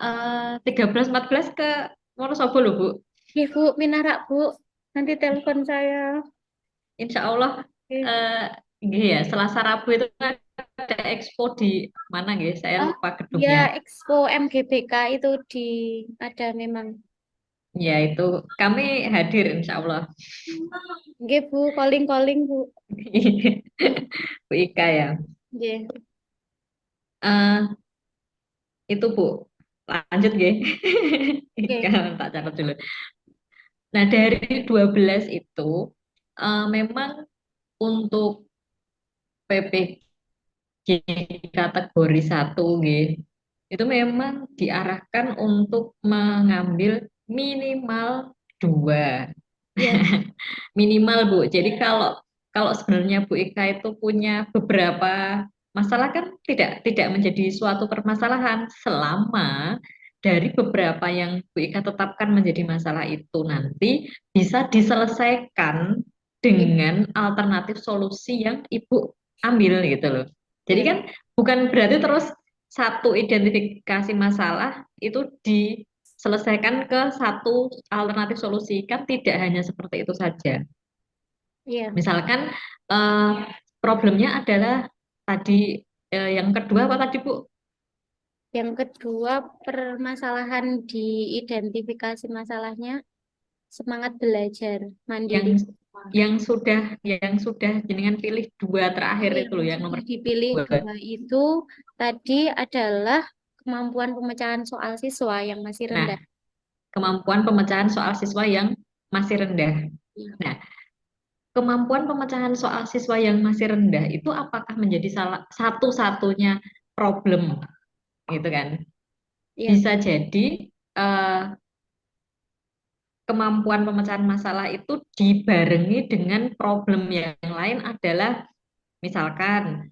13-14 ke Wonosobo loh Bu. Iya, Bu, Minarak, Bu. Nanti telepon saya. Insya Allah Oke. eh iya ya, Selasa Rabu itu ada expo di mana gitu? Saya Oh, lupa ya, gedungnya. Expo MGBK itu di ada memang. Ya itu kami hadir Insya Allah. Oke, Bu, calling-calling, Bu. Bu Ika ya. Oke. Eh, itu Bu, lanjut gak? Ika, Oke. tak catat dulu. Nah dari 12 itu memang untuk PPG kategori satu gitu. Itu memang diarahkan untuk mengambil minimal dua. Ya, Minimal Bu. Jadi kalau kalau sebenarnya Bu Ika itu punya beberapa masalah kan tidak menjadi suatu permasalahan selama dari beberapa yang Bu Ika tetapkan menjadi masalah itu nanti bisa diselesaikan ya, dengan alternatif solusi yang Ibu ambil gitu loh. Jadi ya, kan bukan berarti terus satu identifikasi masalah itu diselesaikan ke satu alternatif solusi kan tidak hanya seperti itu saja. ya. Misalkan eh, problemnya adalah tadi yang kedua apa tadi Bu? Yang kedua, permasalahan di identifikasi masalahnya, semangat belajar Yang mandiri. yang sudah jenengan pilih dua terakhir Oh, itu yang loh yang sudah nomor dipilih dua. dua itu tadi adalah kemampuan pemecahan soal siswa yang masih Nah, rendah. kemampuan pemecahan soal siswa yang masih rendah. Ya, Nah, kemampuan pemecahan soal siswa yang masih rendah itu apakah menjadi salah satu-satunya problem gitu kan? ya, Bisa jadi eh, kemampuan pemecahan masalah itu dibarengi dengan problem yang lain adalah misalkan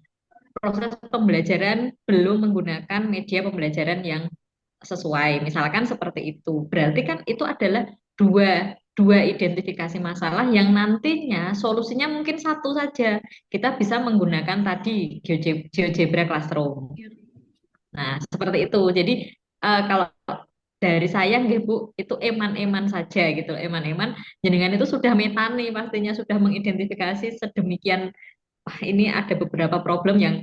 proses pembelajaran belum menggunakan media pembelajaran yang sesuai. Misalkan seperti itu. Berarti kan itu adalah dua dua identifikasi masalah yang nantinya solusinya mungkin satu saja. Kita bisa menggunakan tadi GeoGebra Classroom. ya, Nah, seperti itu. Jadi kalau dari saya nggih Bu, itu eman-eman saja gitu, eman-eman. Jenengan itu sudah metani pastinya sudah mengidentifikasi sedemikian, wah ini ada beberapa problem yang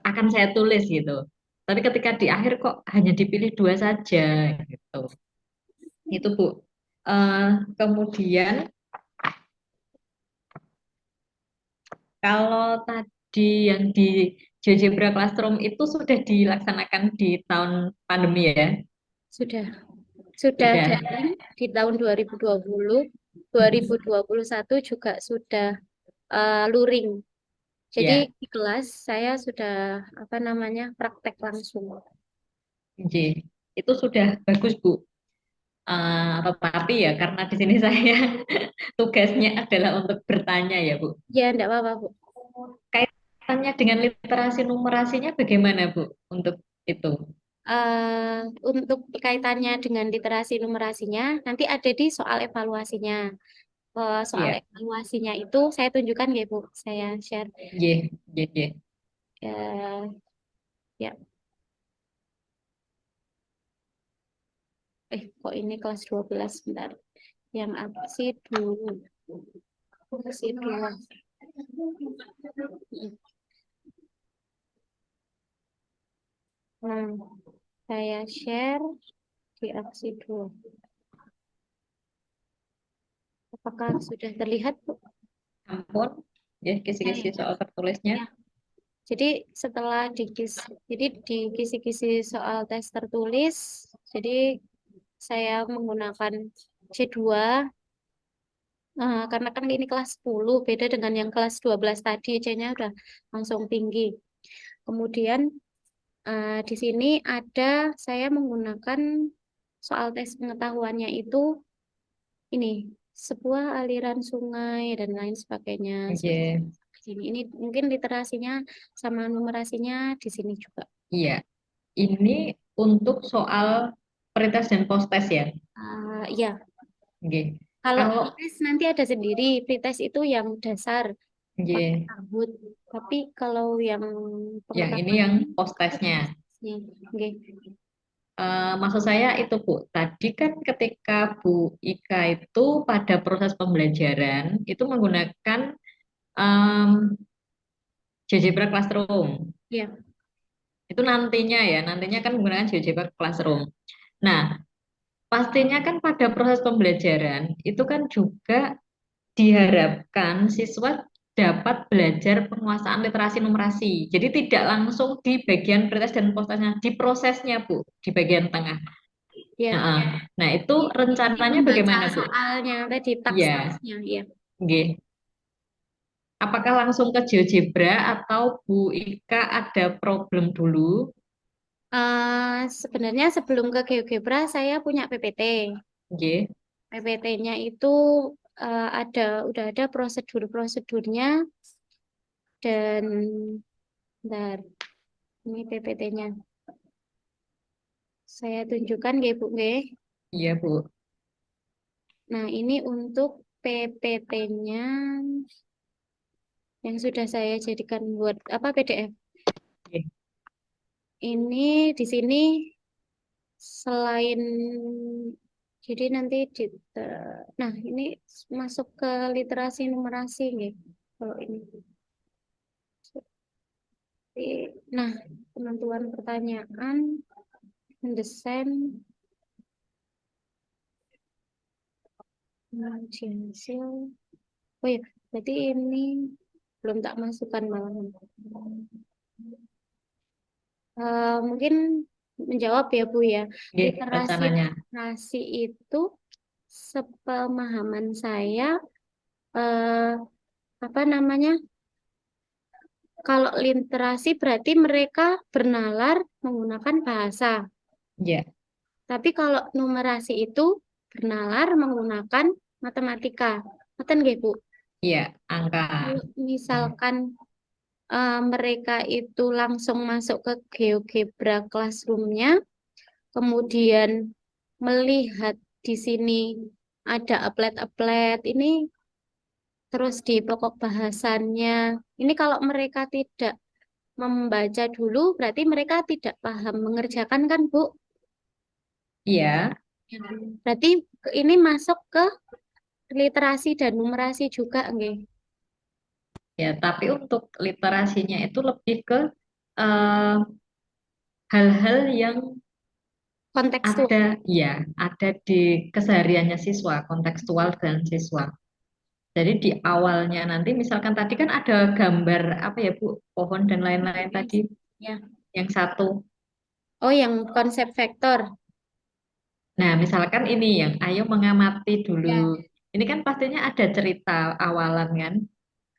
akan saya tulis gitu. Tapi ketika di akhir kok hanya dipilih dua saja gitu. Itu Bu. Eh, kemudian kalau tadi yang di GeoGebra Classroom itu sudah dilaksanakan di tahun pandemi ya. sudah. sudah Sudah, daring di tahun 2020, 2021 juga sudah luring. Jadi ya, di kelas saya sudah apa namanya praktek langsung. J. Itu sudah bagus, Bu. Tetapi ya karena di sini saya tugasnya adalah untuk bertanya ya, Bu. Ya, enggak apa-apa, Bu. Kaitannya dengan literasi numerasinya bagaimana, Bu? Untuk itu. Eh, untuk kaitannya dengan literasi numerasinya, nanti ada di soal evaluasinya. Soal Iya, evaluasinya itu saya tunjukkan ya, Bu. Saya share. J, J, J. Eh, ya, kok ini kelas 12 bentar. Yang aksi dulu. Aksi dua. Nah, saya share di aksi dua. Apakah sudah terlihat, Bu? Ampun, ya Ya, kisi-kisi ya. soal tertulisnya. Ya. Jadi setelah jadi di kisi-kisi soal tes tertulis, jadi saya menggunakan C2 karena kan ini kelas 10 beda dengan yang kelas 12 tadi C-nya udah langsung tinggi. Kemudian di sini ada saya menggunakan soal tes pengetahuannya itu ini sebuah aliran sungai dan lain sebagainya. J, Sini ini mungkin literasinya sama numerasinya di sini juga. iya. Ini untuk soal pretest dan post-test ya. Ya, Oke. kalau Kalau pretest nanti ada sendiri. Pretest itu yang dasar pakai J, kabut. Tapi kalau yang yang ini pengetahuan yang ini ada post-testnya. pretestnya. Oke. Maksud saya itu Bu, tadi kan ketika Bu Ika itu pada proses pembelajaran itu menggunakan em, GeoGebra Classroom. Ya, Itu nantinya ya, nantinya kan menggunakan GeoGebra Classroom. Nah, pastinya kan pada proses pembelajaran itu kan juga diharapkan siswa dapat belajar penguasaan literasi numerasi. Jadi tidak langsung di bagian pretest dan postesnya, di prosesnya Bu, di bagian tengah. ya. Nah, nah itu Jadi rencananya membaca bagaimana Bu? soalnya tadi Iya, teks-teksnya. Ya. nggih. Apakah langsung ke GeoGebra atau Bu Ika ada problem dulu? Sebenarnya sebelum ke GeoGebra saya punya PPT. Nggih, PPT-nya itu udah ada prosedur-prosedurnya dan bentar, ini PPT-nya. Saya tunjukkan nggih, Bu nggih. iya Bu. Nah, ini untuk PPT-nya yang sudah saya jadikan buat apa PDF. Nggih. Ini di sini selain jadi nanti nah ini masuk ke literasi numerasi nggih. Kalau ini. Nah, penentuan pertanyaan, mendesain, uji hasil. Oh ya, berarti ini belum tak masukkan malahan. Mungkin menjawab ya Bu ya. Nggih, Literasi rencananya. numerasi itu sepemahaman saya eh, apa namanya? Kalau literasi berarti mereka bernalar menggunakan bahasa. Iya, Tapi kalau numerasi itu bernalar menggunakan matematika. Ngoten nggih, Bu? iya, angka. Kalau Hmm. misalkan mereka itu langsung masuk ke GeoGebra Classroom-nya, kemudian melihat di sini ada applet-applet ini terus di pokok bahasannya. Ini kalau mereka tidak membaca dulu, berarti mereka tidak paham mengerjakan kan, Bu? Iya, Ya. Berarti ini masuk ke literasi dan numerasi juga, nggih. ya, tapi untuk literasinya itu lebih ke eh, hal-hal yang Kontekstual. ada, ya, ada di kesehariannya siswa, kontekstual dan siswa. Jadi di awalnya nanti, misalkan tadi kan ada gambar apa ya Bu, pohon dan lain-lain Yes. tadi, Ya. yang satu, Oh, yang konsep vektor. Nah, misalkan ini yang ayo mengamati Ya, dulu. Ini kan pastinya ada cerita awalan kan.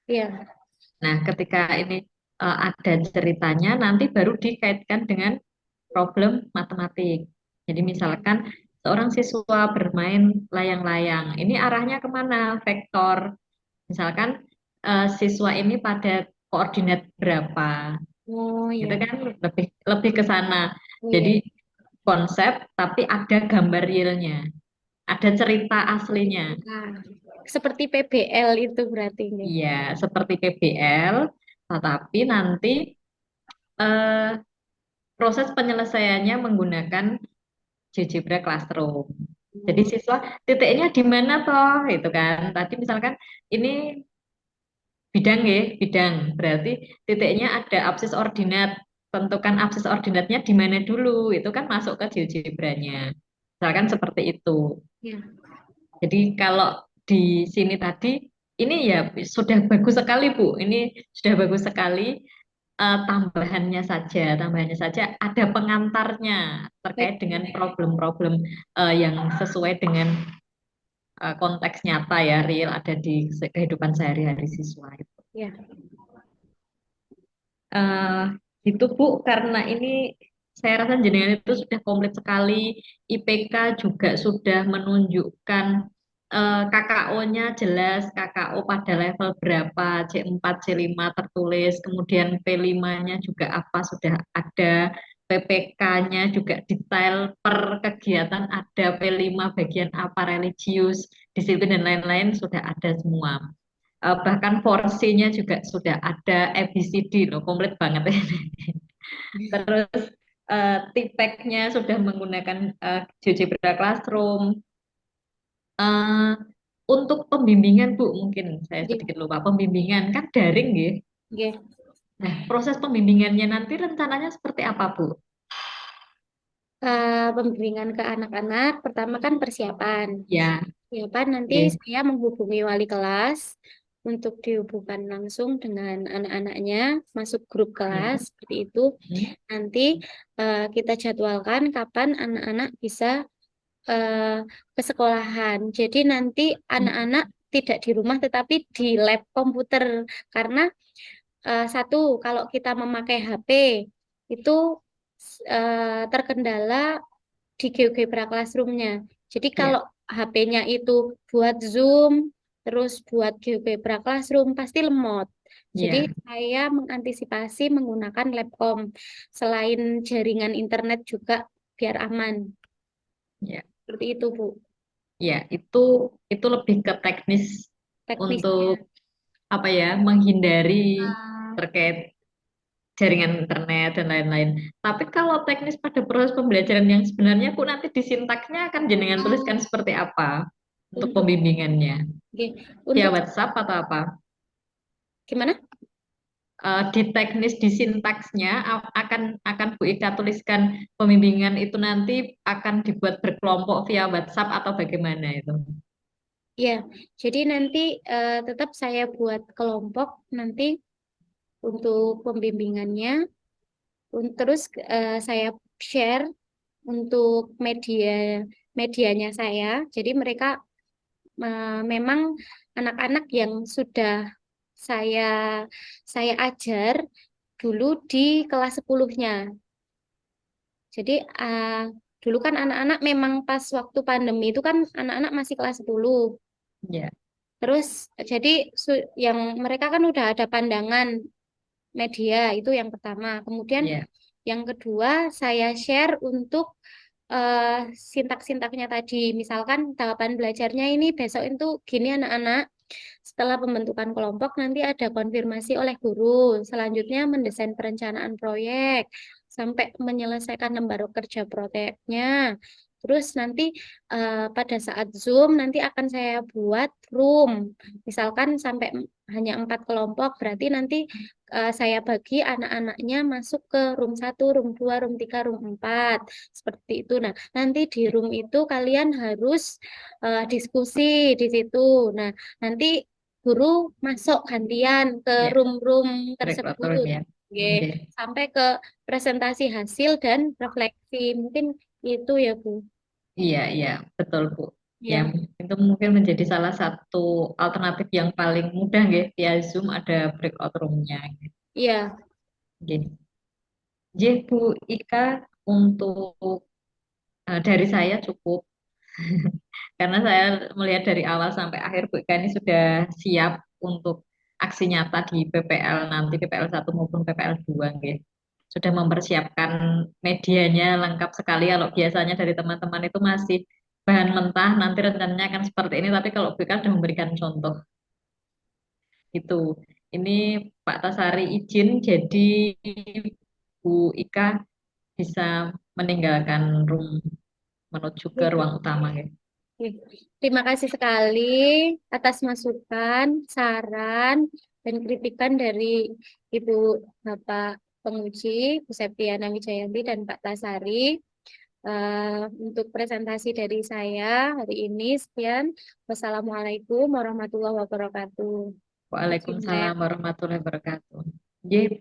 ya, Nah, ketika ini ada ceritanya, nanti baru dikaitkan dengan problem matematik. Jadi ya. misalkan seorang siswa bermain layang-layang, ini arahnya kemana? Vektor. Misalkan siswa ini pada koordinat berapa, Oh itu ya, kan lebih lebih ke sana. oh Jadi ya. konsep tapi ada gambar realnya, ada cerita aslinya. Nah, seperti PBL itu berarti ini. Iya, seperti PBL, tetapi nanti eh, proses penyelesaiannya menggunakan GeoGebra Classroom. Jadi Hmm. siswa titiknya di mana toh, itu kan. Tadi misalkan ini bidang ya, bidang. Berarti titiknya ada absis ordinat. Tentukan absis ordinatnya di mana dulu. Itu kan masuk ke GeoGebra-nya. Misalkan seperti itu. Ya, Jadi kalau di sini tadi, ini ya sudah bagus sekali Bu. Ini sudah bagus sekali. Tambahannya saja ada pengantarnya terkait baik. dengan problem-problem yang sesuai dengan konteks nyata ya, real ada di kehidupan sehari-hari siswa itu. Ya, eh itu Bu, karena ini saya rasa jenengan itu sudah komplit sekali. IPK juga sudah menunjukkan KKO-nya jelas, KKO pada level berapa, C4, C5 tertulis, kemudian P5-nya juga apa sudah ada, PPK-nya juga detail per kegiatan ada, P5 bagian apa religius, disiplin dan lain-lain sudah ada semua. Bahkan porsinya juga sudah ada ABCD loh, komplit banget ya. Terus tipeknya sudah menggunakan GeoGebra Classroom. Eh, untuk pembimbingan Bu, mungkin saya ya, sedikit lupa. Pembimbingan kan daring ya. ya. Nah, proses pembimbingannya nanti rencananya seperti apa Bu? Pembimbingan ke anak-anak, pertama kan persiapan. Ya, Persiapan nanti ya. saya menghubungi wali kelas untuk dihubungkan langsung dengan anak-anaknya, masuk grup Hmm, kelas, seperti itu. hmm, Nanti kita jadwalkan kapan anak-anak bisa eh, ke sekolahan. Jadi nanti hmm. anak-anak tidak di rumah tetapi di lab komputer. Karena satu, kalau kita memakai HP itu terkendala di GeoGebra Classroom-nya. Jadi Ya, kalau HP-nya itu buat Zoom, terus buat GeoGebra Classroom, pasti lemot. Jadi ya, saya mengantisipasi menggunakan Labcom. Selain jaringan internet juga biar aman. ya, Seperti itu, Bu. ya. Itu lebih ke teknis untuk Teknisnya. apa ya, menghindari Ah, terkait jaringan internet dan lain-lain. Tapi kalau teknis pada proses pembelajaran yang sebenarnya Bu, nanti di sintaksnya akan jenengan tuliskan seperti apa untuk untuk pembimbingannya? oke. Via Untuk WhatsApp atau apa? gimana? Di teknis di sintaksnya akan Bu Ika tuliskan pembimbingan itu nanti akan dibuat berkelompok via WhatsApp atau bagaimana itu? Ya, jadi nanti tetap saya buat kelompok nanti untuk pembimbingannya. Terus saya share untuk medianya saya. Jadi mereka memang anak-anak yang sudah saya saya ajar dulu di kelas 10-nya. Jadi dulu kan anak-anak memang pas waktu pandemi itu kan anak-anak masih kelas 10. Ya, Terus jadi yang mereka kan udah ada pandangan media itu yang pertama. Kemudian ya, yang kedua saya share untuk sintak-sintaknya tadi. Misalkan tahapan belajarnya ini besok itu gini anak-anak. Setelah pembentukan kelompok nanti ada konfirmasi oleh guru. Selanjutnya mendesain perencanaan proyek sampai menyelesaikan lembar kerja proyeknya. Terus nanti pada saat Zoom nanti akan saya buat room. Misalkan sampai hanya 4 kelompok, berarti nanti saya bagi anak-anaknya masuk ke room 1, room 2, room 3, room 4. Seperti itu. Nah, nanti di room itu kalian harus diskusi di situ. Nah, nanti guru masuk gantian ke ya, room-room rekruter tersebut. ya. Oke, Oke. sampai ke presentasi hasil dan refleksi. Mungkin itu ya, Bu. Iya, iya, betul, Bu. Ya, Yang itu mungkin menjadi salah satu alternatif yang paling mudah nggih, via Zoom ada breakout room-nya. iya, Nggih. Nggih, Bu Ika, untuk dari saya cukup. Karena saya melihat dari awal sampai akhir Bu Ika ini sudah siap untuk aksi nyata di PPL nanti, PPL 1 maupun PPL 2 nggih. Sudah mempersiapkan medianya lengkap sekali. Kalau biasanya dari teman-teman itu masih bahan mentah, nanti rencananya akan seperti ini, tapi kalau Bu Ika sudah memberikan contoh itu. Ini Pak Tasari izin, jadi Bu Ika bisa meninggalkan room menuju ke ruang utama ya. oke. Terima kasih sekali atas masukan, saran, dan kritikan dari Ibu Bapak penguji, Bu Septiana Wijayanti dan Pak Tasari. Untuk presentasi dari saya hari ini, sekian. Wassalamualaikum warahmatullahi wabarakatuh. Izin, Waalaikumsalam Rep. warahmatullahi wabarakatuh. Nggih,